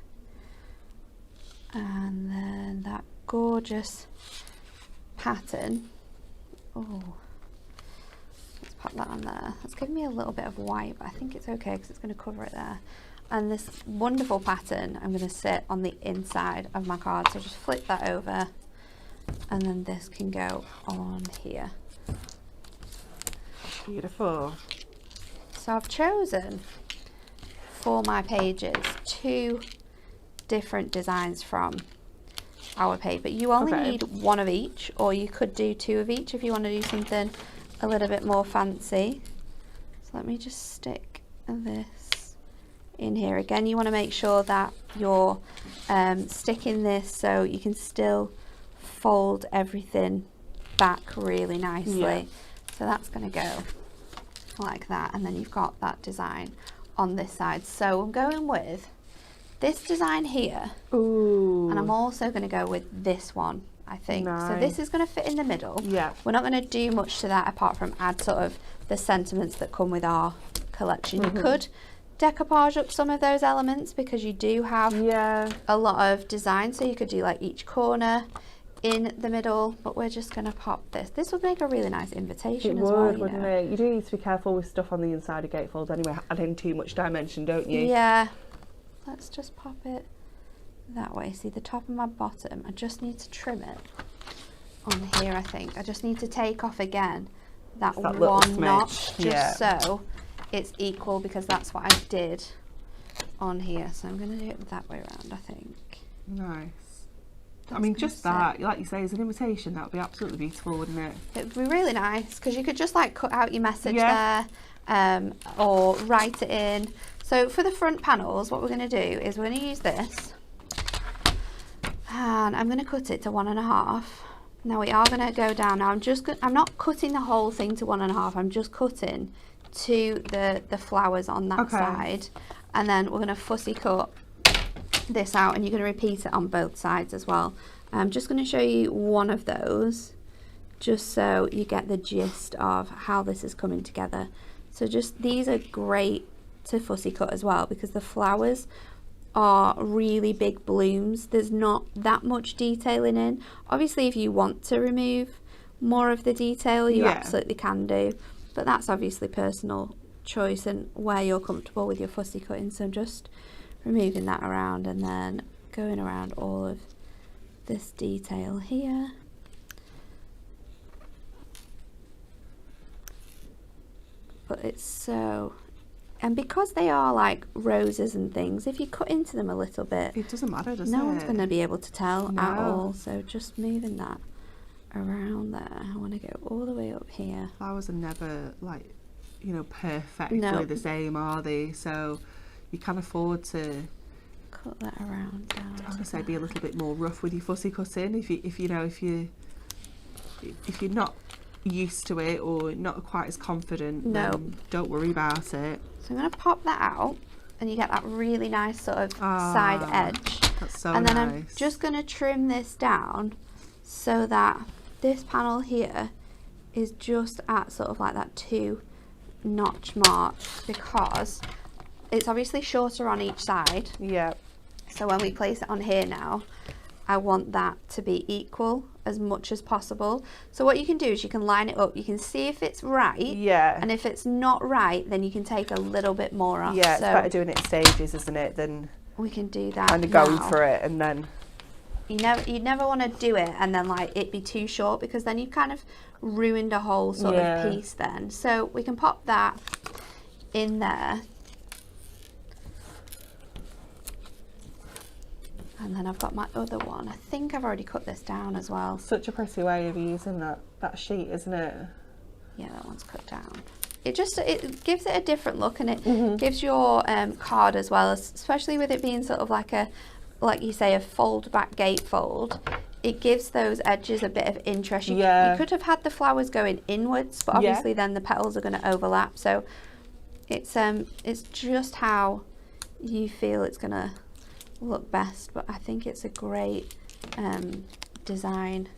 and then that gorgeous pattern. Oh, let's pop that on there. It's giving me a little bit of white, but I think it's okay because it's going to cover it there. And this wonderful pattern I'm going to sit on the inside of my card, so just flip that over, and then this can go on here. Beautiful. So I've chosen for my pages 2 different designs from our paper. You only need one of each, or you could do 2 of each if you want to do something a little bit more fancy. So let me just stick this in here. Again, you want to make sure that you're sticking this so you can still fold everything back really nicely. So that's going to go like that, and then you've got that design on this side. So I'm going with this design here. Ooh. And I'm also going to go with this one I think. Nice. So this is going to fit in the middle. Yeah. We're not going to do much to that apart from add sort of the sentiments that come with our collection. You could decoupage up some of those elements because you do have a lot of design, so you could do like each corner in the middle, but we're just going to pop this. This would make a really nice invitation as well. Wouldn't it? You do need to be careful with stuff on the inside of gatefolds anyway, adding too much dimension, don't you? Yeah. Let's just pop it that way. See the top and my bottom, I just need to trim it on here. I think I just need to take off again that one notch, just so it's equal, because that's what I did on here. So I'm going to do it that way around, I think. Nice. I mean, just that, like you say, as an invitation, that would be absolutely beautiful, wouldn't it? It would be really nice, because you could just like cut out your message there, or write it in. So for the front panels, what we're going to do is we're going to use this, and I'm going to cut it to 1.5. Now we are going to go down. Now I'm not cutting the whole thing to 1.5. I'm just cutting to the flowers on that side, and then we're going to fussy cut this out, and you're going to repeat it on both sides as well. I'm just going to show you one of those, just so you get the gist of how this is coming together. So just, these are great to fussy cut as well, because the flowers are really big blooms. There's not that much detailing in. Obviously, if you want to remove more of the detail, you absolutely can do, but that's obviously personal choice and where you're comfortable with your fussy cutting. So just removing that around and then going around all of this detail here. But it's so, and because they are like roses and things, if you cut into them a little bit, it doesn't matter, does it? No one's going to be able to tell at all. So just moving that around there. I want to go all the way up here. Flowers are never like, you know, perfectly the same, are they? So you can afford to cut that around down. I would say be a little bit more rough with your fussy cutting if you're not used to it or not quite as confident. Then don't worry about it. So I'm going to pop that out, and you get that really nice sort of side edge. That's so and then nice. I'm just going to trim this down so that this panel here is just at sort of like that 2-notch mark, because it's obviously shorter on each side. Yeah. So when we place it on here now, I want that to be equal as much as possible. So what you can do is you can line it up. You can see if it's right. Yeah. And if it's not right, then you can take a little bit more off. Yeah, it's better doing it in stages, isn't it, than we can do that kind of going for it and then. You never want to do it and then like it be too short, because then you've kind of ruined a whole sort of piece then. So we can pop that in there. And then I've got my other one. I think I've already cut this down as well. Such a pretty way of using that sheet, isn't it? Yeah, that one's cut down. It gives it a different look, and it gives your card as well, especially with it being sort of like you say, a fold back gatefold. It gives those edges a bit of interest. You could have had the flowers going inwards, but obviously then the petals are going to overlap. So it's just how you feel it's going to look best, but I think it's a great design,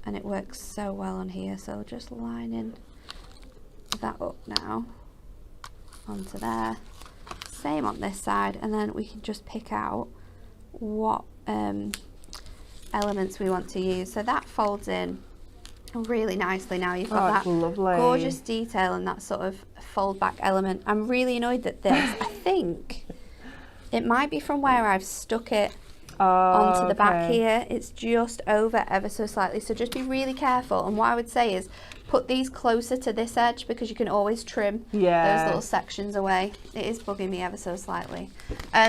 and it works so well on here. So just lining that up now onto there, same on this side, and then we can just pick out what elements we want to use. So that folds in really nicely. Now you've got that lovely gorgeous detail and that sort of fold back element. I'm really annoyed that this I think it might be from where I've stuck it onto the back here. It's just over ever so slightly, so just be really careful. And what I would say is put these closer to this edge, because you can always trim those little sections away. It is bugging me ever so slightly.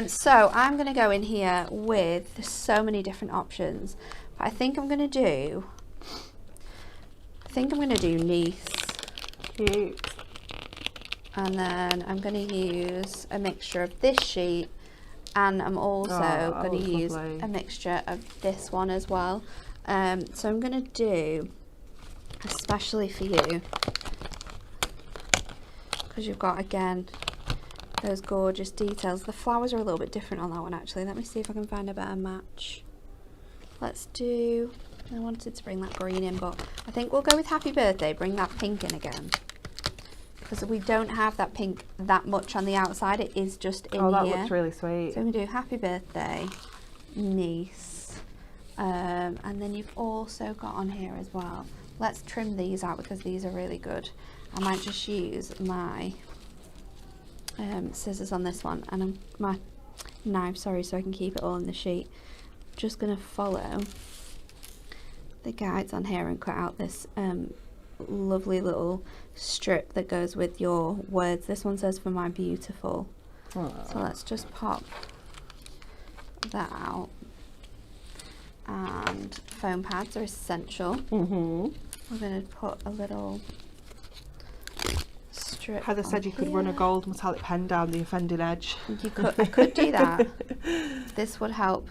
So I'm going to go in here with so many different options, but I think I'm going to do Nice. Cute. And then I'm going to use a mixture of this sheet, and I'm also going to use a mixture of this one as well. So I'm going to do, especially for you, because you've got, again, those gorgeous details. The flowers are a little bit different on that one, actually. Let me see if I can find a better match. Let's do I wanted to bring that green in, but I think we'll go with Happy Birthday, bring that pink in again. Because we don't have that pink that much on the outside, it is just in here. Oh, that looks really sweet. So we do Happy Birthday, niece. And then you've also got on here as well. Let's trim these out because these are really good. I might just use my scissors on this one and my knife, sorry, so I can keep it all in the sheet. Just going to follow the guides on here and cut out this lovely little strip that goes with your words. This one says "For my beautiful." Aww. So let's just pop that out. And foam pads are essential. We're going to put a little strip. Heather said you could run a gold metallic pen down the offending edge. You could, I could do that. This would help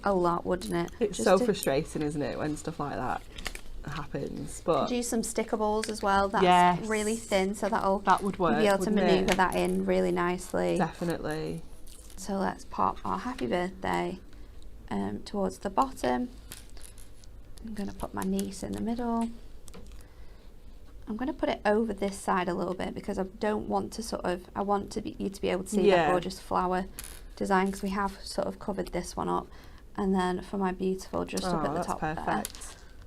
a lot, wouldn't it? It's Just so to frustrating, isn't it, when stuff like that happens? But do some sticker balls as well. That's yes, really thin, so that would work. You'll be able to manoeuvre it? that in really nicely. Definitely. So let's pop our Happy Birthday towards the bottom. I'm going to put my niece in the middle. I'm going to put it over this side a little bit because I don't want to I want you to be able to see that gorgeous flower design, because we have sort of covered this one up. And then for my beautiful, just up at the top perfect. there.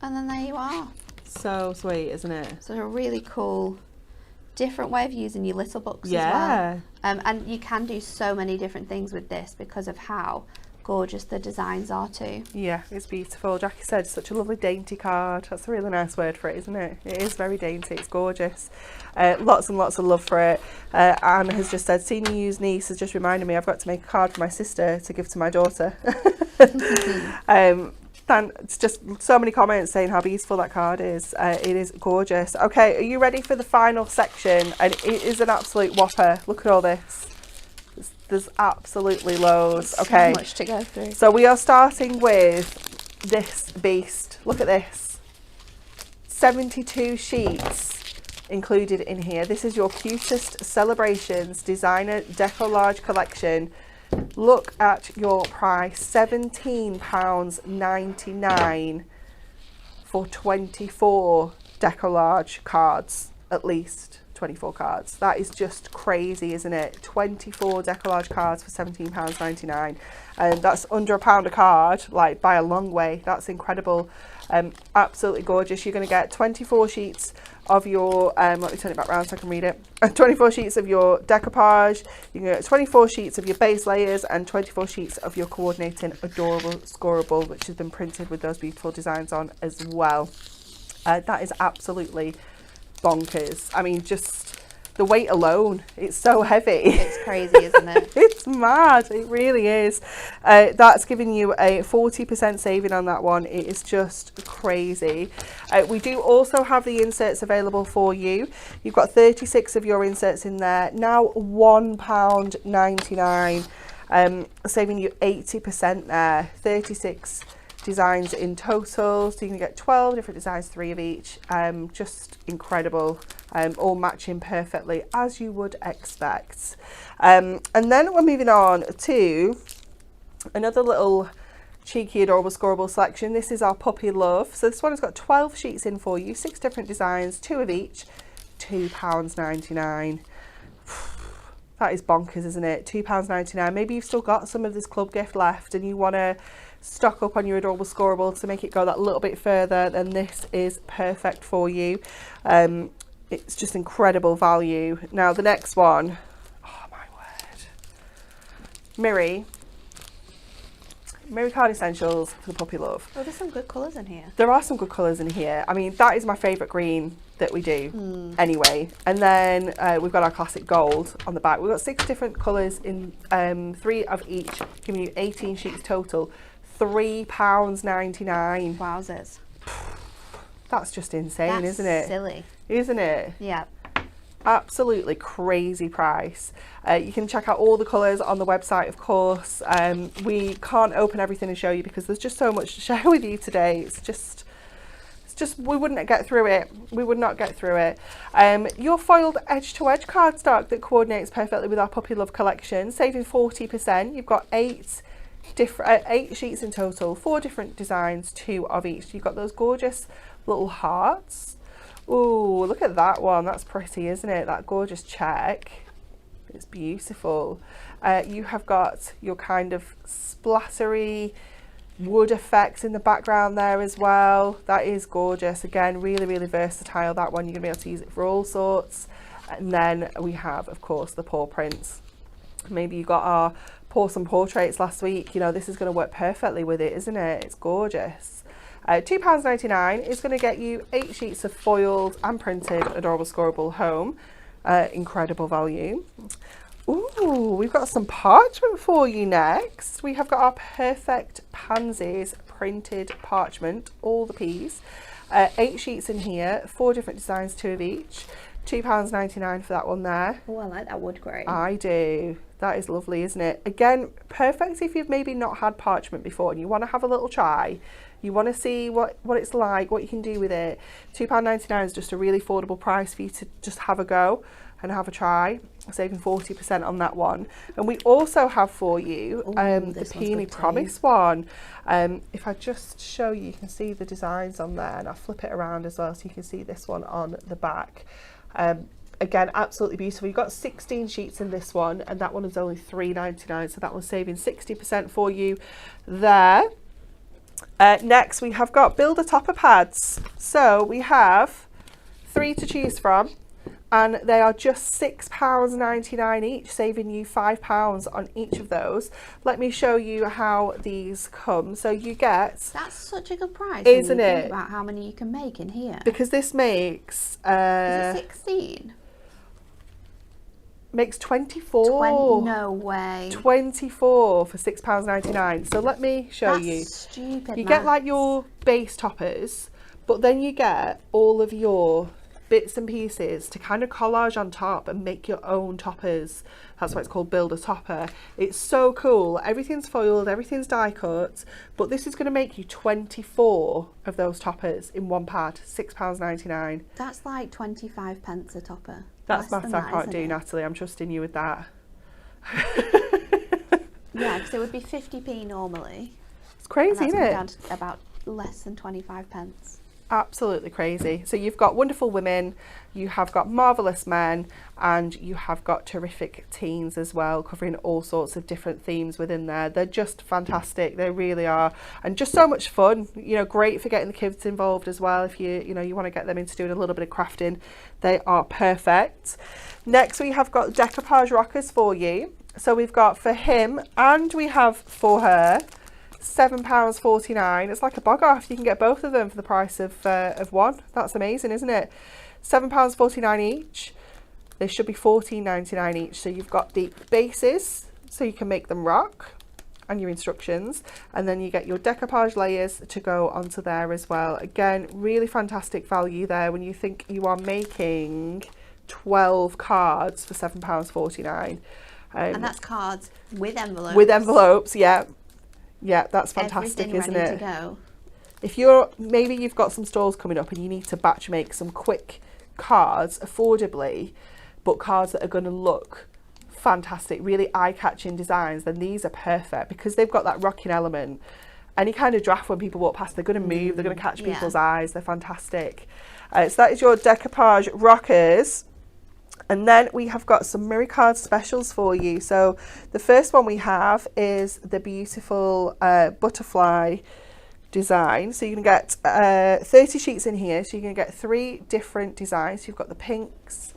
And then there you are. So sweet, isn't it? So a really cool, different way of using your little books as well. And you can do so many different things with this because of how gorgeous the designs are too. Yeah, it's beautiful. Jackie said it's such a lovely dainty card. That's a really nice word for it, isn't it? It is very dainty, it's gorgeous. Lots and lots of love for it. Anne has just said, seeing you use niece has just reminded me I've got to make a card for my sister to give to my daughter. It's just so many comments saying how beautiful that card is. It is gorgeous. Okay, are you ready for the final section? And it is an absolute whopper. Look at all this. There's absolutely loads. Okay, so much to go through. So we are starting with this beast. Look at this. 72 sheets included in here. This is your cutest celebrations designer decollage collection. Look at your price, £17.99 for 24 decollage cards, at least 24 cards. That is just crazy, isn't it? 24 decollage cards for £17.99, and that's under £1 a card, like by a long way. That's incredible. Absolutely gorgeous. You're going to get 24 sheets of your let me turn it back around so I can read it. 24 sheets of your decoupage. You can get 24 sheets of your base layers and 24 sheets of your coordinating adorable scoreable, which has been printed with those beautiful designs on as well. That is absolutely bonkers. I mean, just the weight alone, it's so heavy. It's crazy, isn't it? It's mad, it really is. That's giving you a 40% saving on that one. It is just crazy. We do also have the inserts available for you. You've got 36 of your inserts in there, now £1.99, saving you 80% there. 36 designs in total, so you can get 12 different designs, 3 of each. Just incredible, all matching perfectly as you would expect. And then we're moving on to another little cheeky adorable scoreable selection. This is our Puppy Love. So this one has got 12 sheets in for you, 6 different designs, 2 of each, £2.99. That is bonkers, isn't it? £2.99. Maybe you've still got some of this club gift left and you want to stock up on your adorable scoreable to make it go that little bit further, then this is perfect for you. It's just incredible value. Now the next one, oh my word, Miri Card Essentials for the Puppy Love. Oh, there's some good colours in here. There are some good colours in here. I mean, that is my favourite green that we do anyway. And then we've got our classic gold on the back. We've got 6 different colours in 3 of each, giving you 18 sheets total. £3.99. Wowzers. That's just insane, That's isn't it? Silly. Isn't it? Yeah. Absolutely crazy price. You can check out all the colours on the website, of course. We can't open everything and show you because there's just so much to share with you today. It's just we wouldn't get through it. We would not get through it. Your foiled edge-to-edge cardstock that coordinates perfectly with our Puppy Love collection, saving 40%. You've got 8 different 8 sheets in total, 4 different designs, 2 of each. You've got those gorgeous little hearts. Ooh, look at that one. That's pretty, isn't it? That gorgeous check. It's beautiful. You have got your kind of splattery wood effects in the background there as well. That is gorgeous. Again, really, really versatile. That one, you're going to be able to use it for all sorts. And then we have, of course, the paw prints. Maybe you got our some portraits last week. You know, this is going to work perfectly with it, isn't it? It's gorgeous. £2.99 is going to get you 8 sheets of foiled and printed adorable scoreable home. Incredible value. Ooh, we've got some parchment for you next. We have got our Perfect Pansies printed parchment, all the P's. 8 sheets in here, 4 different designs, 2 of each. £2.99 for that one there. Oh, I like that wood grain. I do. That is lovely, isn't it? Again, perfect if you've maybe not had parchment before and you want to have a little try. You want to see what it's like, what you can do with it. £2.99 is just a really affordable price for you to just have a go and have a try. Saving 40% on that one. And we also have for you the Peony Promise one. If I just show you, you can see the designs on there, and I'll flip it around as well so you can see this one on the back. Again, absolutely beautiful. You've got 16 sheets in this one, and that one is only £3.99, so that one's saving 60% for you there. Next, we have got Builder Topper Pads. So we have 3 to choose from, and they are just £6.99 each, saving you £5 on each of those. Let me show you how these come. So you get... That's such a good price, isn't when you it? think about how many you can make in here. Because this makes... is it 16? Makes 24. No way. 24 for £6.99. So let me show you. That's stupid. You get like your base toppers, but then you get all of your bits and pieces to kind of collage on top and make your own toppers. That's why it's called Builder Topper. It's so cool. Everything's foiled, everything's die cut, but this is going to make you 24 of those toppers in one pad. £6.99. That's like 25 pence a topper. That's maths I can't do, Natalie. I'm trusting you with that. Yeah, because it would be 50p normally. It's crazy, isn't it? Down to about less than 25 pence. Absolutely crazy. So you've got wonderful women, you have got marvellous men, and you have got terrific teens as well, covering all sorts of different themes within there. They're just fantastic. They really are. And just so much fun. You know, great for getting the kids involved as well. If you want to get them into doing a little bit of crafting, they are perfect. Next, we have got decoupage rockers for you. So we've got for him, and we have for her, £7.49. It's like a bog off. You can get both of them for the price of one. That's amazing, isn't it? £7.49 each. They should be £14.99 each. So you've got the bases, so you can make them rock, and your instructions, and then you get your decoupage layers to go onto there as well. Again, really fantastic value there when you think you are making 12 cards for £7.49. And that's cards with envelopes. With envelopes, yeah. Yeah, that's fantastic, Everything isn't ready it? to go. If maybe you've got some stalls coming up and you need to batch make some quick cards affordably, but cards that are going to look fantastic, really eye-catching designs, then these are perfect because they've got that rocking element. Any kind of draft when people walk past, they're going to move, they're going to catch people's eyes. They're fantastic. So that is your decoupage rockers. And then we have got some Mirror Card specials for you. So the first one we have is the beautiful butterfly design. So you can get 30 sheets in here. So you can get 3 different designs. You've got the pinks.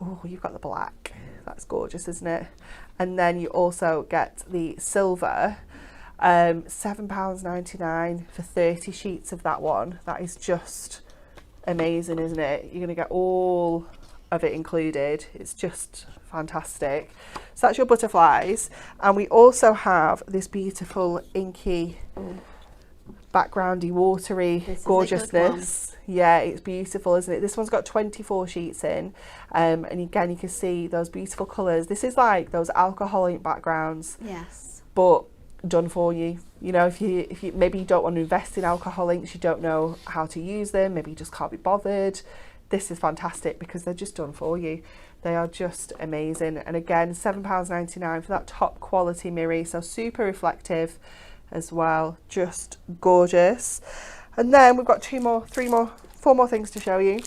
Oh, you've got the black. That's gorgeous, isn't it? And then you also get the silver. £7.99 for 30 sheets of that one. That is just amazing, isn't it? You're going to get all of it included. It's just fantastic. So that's your butterflies, and we also have this beautiful inky backgroundy watery gorgeousness. Yeah, it's beautiful, isn't it? This one's got 24 sheets in, and again you can see those beautiful colours. This is like those alcohol ink backgrounds, yes, but done for you. You know, if you maybe you don't want to invest in alcohol inks, you don't know how to use them, maybe you just can't be bothered, this is fantastic because they're just done for you. They are just amazing. And again, £7.99 for that top quality mirror, so super reflective as well, just gorgeous. And then we've got four more things to show you.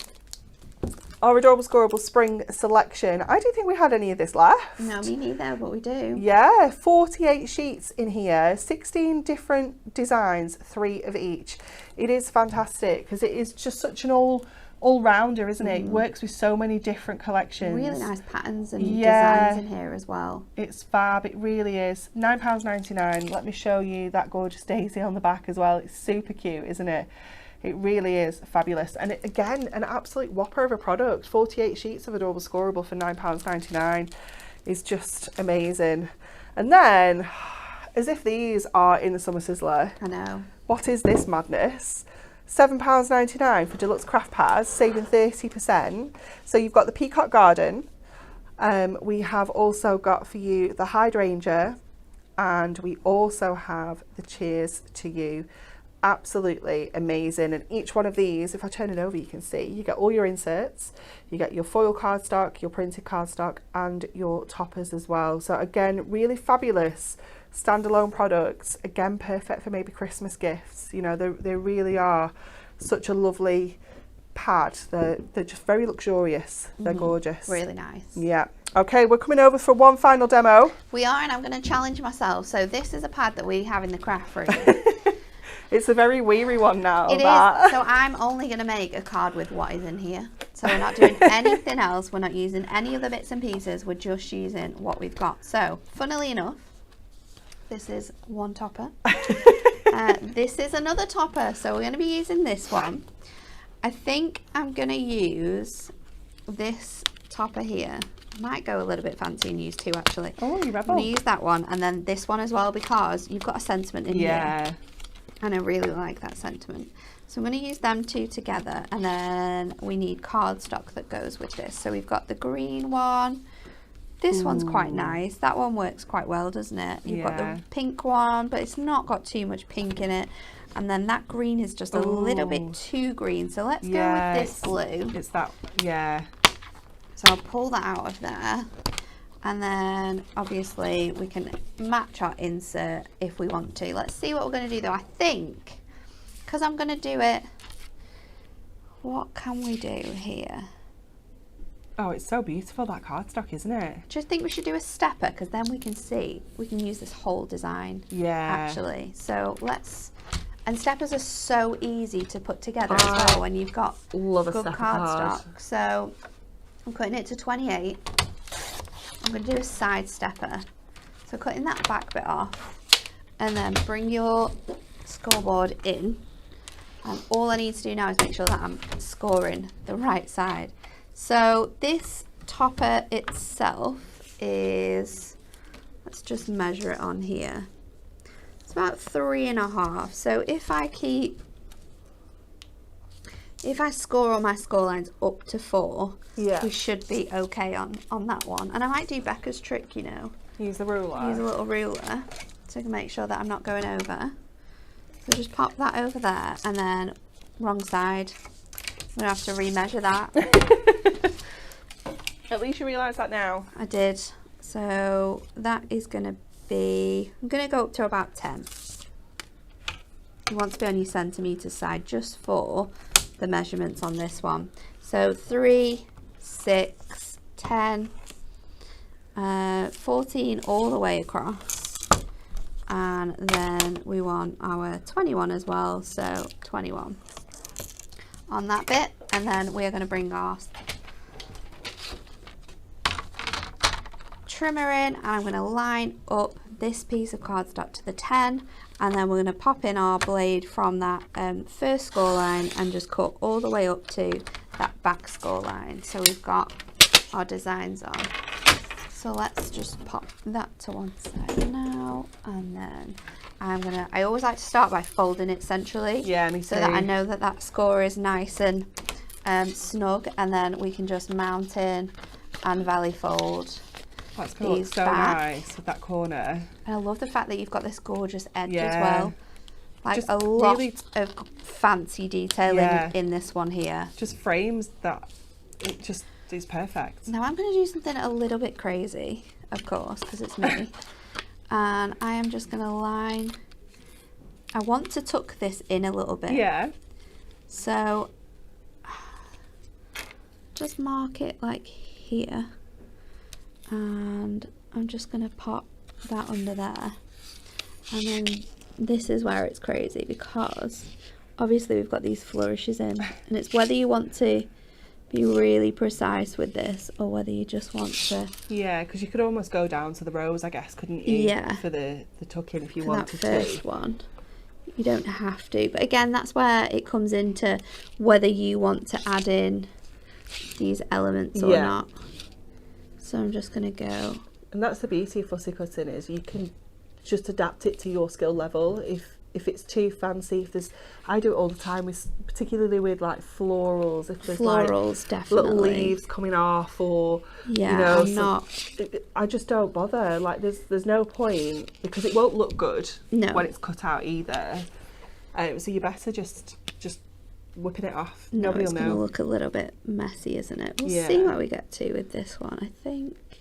Our Adorable Scoreable Spring Selection. I don't think we had any of this left. No, me neither, but we do. Yeah, 48 sheets in here, 16 different designs, 3 of each. It is fantastic because it is just such an all-rounder, isn't it? It works with so many different collections. Really nice patterns and designs in here as well. It's fab, it really is. £9.99. Let me show you that gorgeous daisy on the back as well. It's super cute, isn't it? It really is fabulous. And it, again, an absolute whopper of a product. 48 sheets of Adorable Scoreable for £9.99 is just amazing. And then, as if these are in the Summer Sizzler. I know. What is this madness? £7.99 for deluxe craft pads, saving 30%. So you've got the Peacock Garden. We have also got for you the Hydrangea, and we also have the Cheers to You. Absolutely amazing. And each one of these, if I turn it over, you can see you get all your inserts, you get your foil cardstock, your printed cardstock, and your toppers as well. So again, really fabulous standalone products, again perfect for maybe Christmas gifts. You know, they really are such a lovely pad. They're just very luxurious. They're gorgeous, really nice. Yeah. Okay, we're coming over for one final demo. We are, and I'm going to challenge myself. So this is a pad that we have in the craft room. It's a very weary one now. It is. So I'm only going to make a card with what is in here. So we're not doing anything else. We're not using any other bits and pieces. We're just using what we've got. So funnily enough, this is one topper. This is another topper. So we're going to be using this one. I think I'm going to use this topper here. Might go a little bit fancy and use two actually. Oh, you rebel. I'm going to use that one and then this one as well because you've got a sentiment in here. And I really like that sentiment. So I'm going to use them two together, and then we need cardstock that goes with this. So we've got the green one. This one's quite nice. That one works quite well, doesn't it? You've got the pink one, but it's not got too much pink in it. And then that green is just a little bit too green. So let's go with this blue. It's that, So I'll pull that out of there. And then obviously we can match our insert if we want to. Let's see what we're going to do though. I think, because I'm going to do it, what can we do here? Oh, it's so beautiful, that cardstock, isn't it? Do you think we should do a stepper? Because then we can see, we can use this whole design. Actually. So let's, and steppers are so easy to put together as well when you've got good cardstock. So I'm cutting it to 28. I'm going to do a side stepper. So cutting that back bit off and then bring your scoreboard in. And all I need to do now is make sure that I'm scoring the right side. So this topper itself is, let's just measure it on here. It's about 3.5. So if I score all my score lines up to 4, we should be okay on that one. And I might do Becca's trick, you know. Use the ruler. Use a little ruler so I can make sure that I'm not going over. So just pop that over there and then wrong side. I'm going to have to remeasure that. At least you realise that now. I did. So that is going to be, I'm going to go up to about 10. You want to be on your centimetre side just for the measurements on this one. So 3, 6, 10, 14 all the way across, and then we want our 21 as well, so 21 on that bit. And then we are going to bring our trimmer in, and I'm going to line up this piece of cardstock to the 10, and then we're going to pop in our blade from that first score line and just cut all the way up to that back score line. So we've got our designs on. So let's just pop that to one side now, and then I always like to start by folding it centrally. Yeah, me too. So that I know that that score is nice and snug, and then we can just mount in and valley fold. That's going to look so nice with that corner. And I love the fact that you've got this gorgeous edge as well. Like just a lot really of fancy detailing in this one here. Just frames that it just is perfect. Now I'm going to do something a little bit crazy, of course, because it's me. And I am just going to line, I want to tuck this in a little bit. Yeah. So just mark it like here. And I'm just going to pop that under there. And then this is where it's crazy, because obviously we've got these flourishes in, and it's whether you want to be really precise with this or whether you just want to. Yeah, because you could almost go down to the rose, I guess, couldn't you? Yeah. For the tuck-in if you For wanted that first one. You don't have to. But again, that's where it comes into whether you want to add in these elements or not. So I'm just going to go. And that's the beauty of fussy cutting, is you can just adapt it to your skill level. If it's too fancy, I do it all the time, particularly with like florals. If there's like definitely little leaves coming off, or I just don't bother. Like there's no point, because it won't look good when it's cut out either. So you better just whipping it off. Nobody will know. It's going to look a little bit messy, isn't it? We'll see what we get to with this one.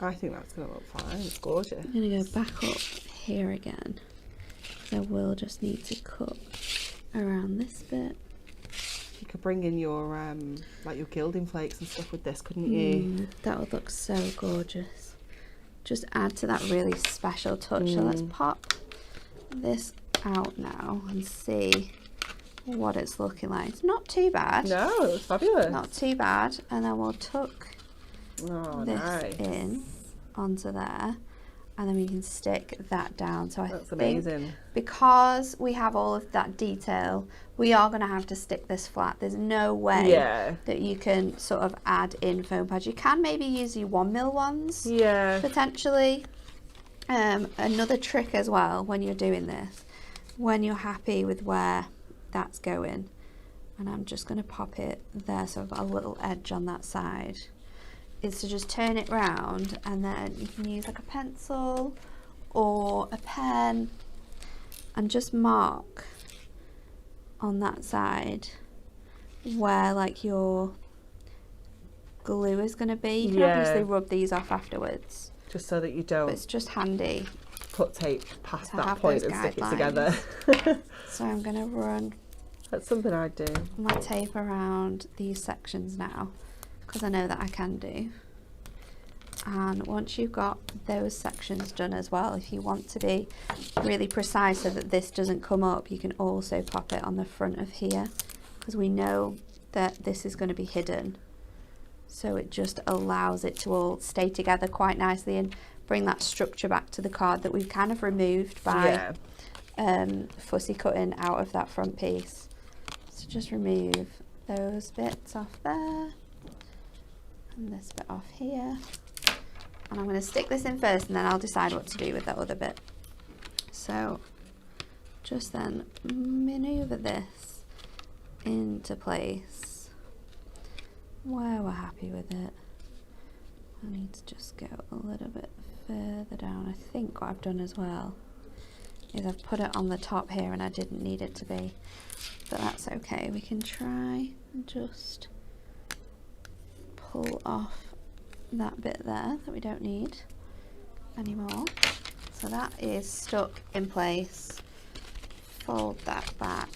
I think that's going to look fine. It's gorgeous. I'm going to go back up here again. I will just need to cut around this bit. You could bring in your like your gilding flakes and stuff with this, couldn't you? That would look so gorgeous. Just add to that really special touch. So let's pop this out now and see what it's looking like. It's not too bad. No, it's fabulous. Not too bad. And then we'll tuck this in onto there. And then we can stick that down. So that's amazing. Because we have all of that detail, we are going to have to stick this flat. There's no way that you can sort of add in foam pads. You can maybe use your 1mm ones, potentially. Another trick as well when you're doing this, when you're happy with where that's going, and I'm just going to pop it there so I've got a little edge on that side, is to just turn it round, and then you can use like a pencil or a pen and just mark on that side where like your glue is going to be. You can obviously rub these off afterwards, just so that you don't, but it's just handy put tape past that point and stick it together. So I'm going to run something I do, my tape around these sections now, because I know that I can do. And once you've got those sections done as well, if you want to be really precise so that this doesn't come up, you can also pop it on the front of here, because we know that this is going to be hidden, so it just allows it to all stay together quite nicely and bring that structure back to the card that we've kind of removed by fussy cutting out of that front piece. So just remove those bits off there and this bit off here, and I'm going to stick this in first and then I'll decide what to do with that other bit. So just then maneuver this into place where we're happy with it. I need to just go a little bit further down. I think what I've done as well is I've put it on the top here and I didn't need it to be, but that's okay. We can try and just pull off that bit there that we don't need anymore. So that is stuck in place. Fold that back.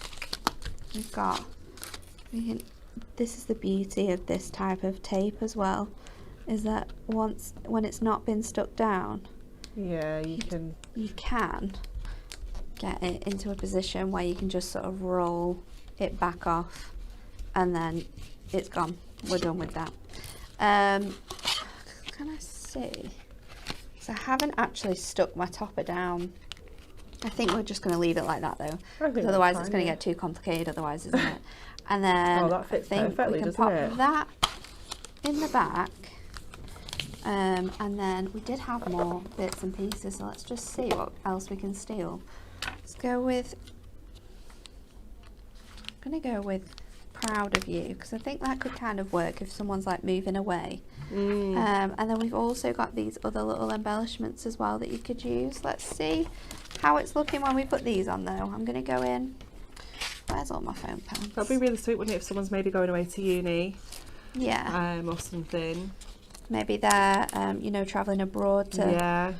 This is the beauty of this type of tape as well, is that when it's not been stuck down, you can get it into a position where you can just sort of roll it back off, and then it's gone. We're done with that. Can I see? So I haven't actually stuck my topper down. I think we're just going to leave it like that though, because otherwise it's going to get too complicated otherwise, isn't it? And then that fits I think perfectly, we can pop that in the back. And then we did have more bits and pieces, so let's just see what else we can steal. Let's go with, I'm going to go with Proud of You, because I think that could kind of work if someone's like moving away. And then we've also got these other little embellishments as well that you could use. Let's see how it's looking when we put these on though. I'm going to go in Where's all my foam pans? That'd be really sweet, wouldn't it, if someone's maybe going away to uni, Yeah. or something. Maybe they're, you know, travelling abroad to Yeah.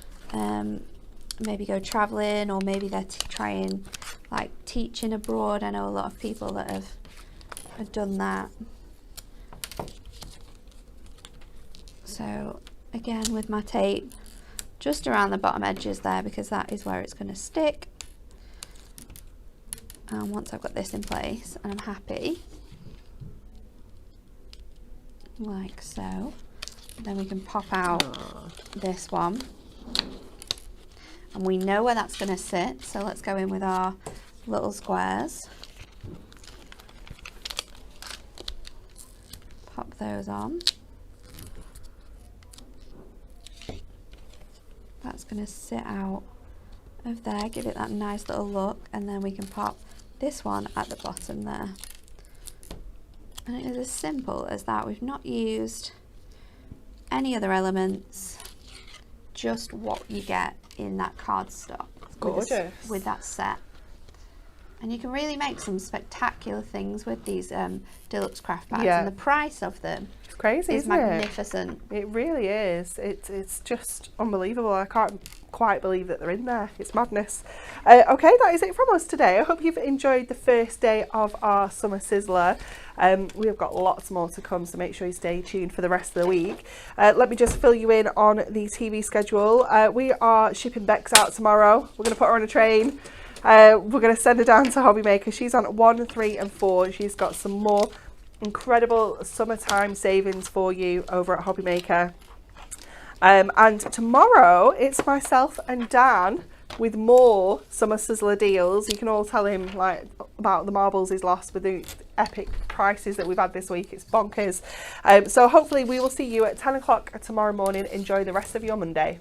maybe go travelling, or maybe they're trying like teaching abroad. I know a lot of people that have done that. So again, with my tape, just around the bottom edges there, because that is where it's going to stick. And once I've got this in place and I'm happy, like so, then we can pop out this one. And we know where that's going to sit, so let's go in with our little squares. Pop those on. That's going to sit out of there, give it that nice little look, and then we can pop this one at the bottom there. And it is as simple as that. We've not used any other elements, just what you get in that cardstock. Gorgeous. With that set. And you can really make some spectacular things with these deluxe craft bags, and the price of them it's crazy, is magnificent. It really is. It's just unbelievable. I can't quite believe that they're in there. It's madness. Okay, that is it from us today. I hope you've enjoyed the first day of our Summer Sizzler. We've got lots more to come, so make sure you stay tuned for the rest of the week. Let me just fill you in on the TV schedule. We are shipping Bex out tomorrow. We're going to put her on a train. We're going to send her down to Hobby Maker. She's on 1, 3 and 4. She's got some more incredible summertime savings for you over at Hobby Maker. And tomorrow it's myself and Dan with more Summer Sizzler deals. You can all tell him like about the marbles he's lost with the epic prices that we've had this week. It's bonkers. So hopefully we will see you at 10 o'clock tomorrow morning. Enjoy the rest of your Monday.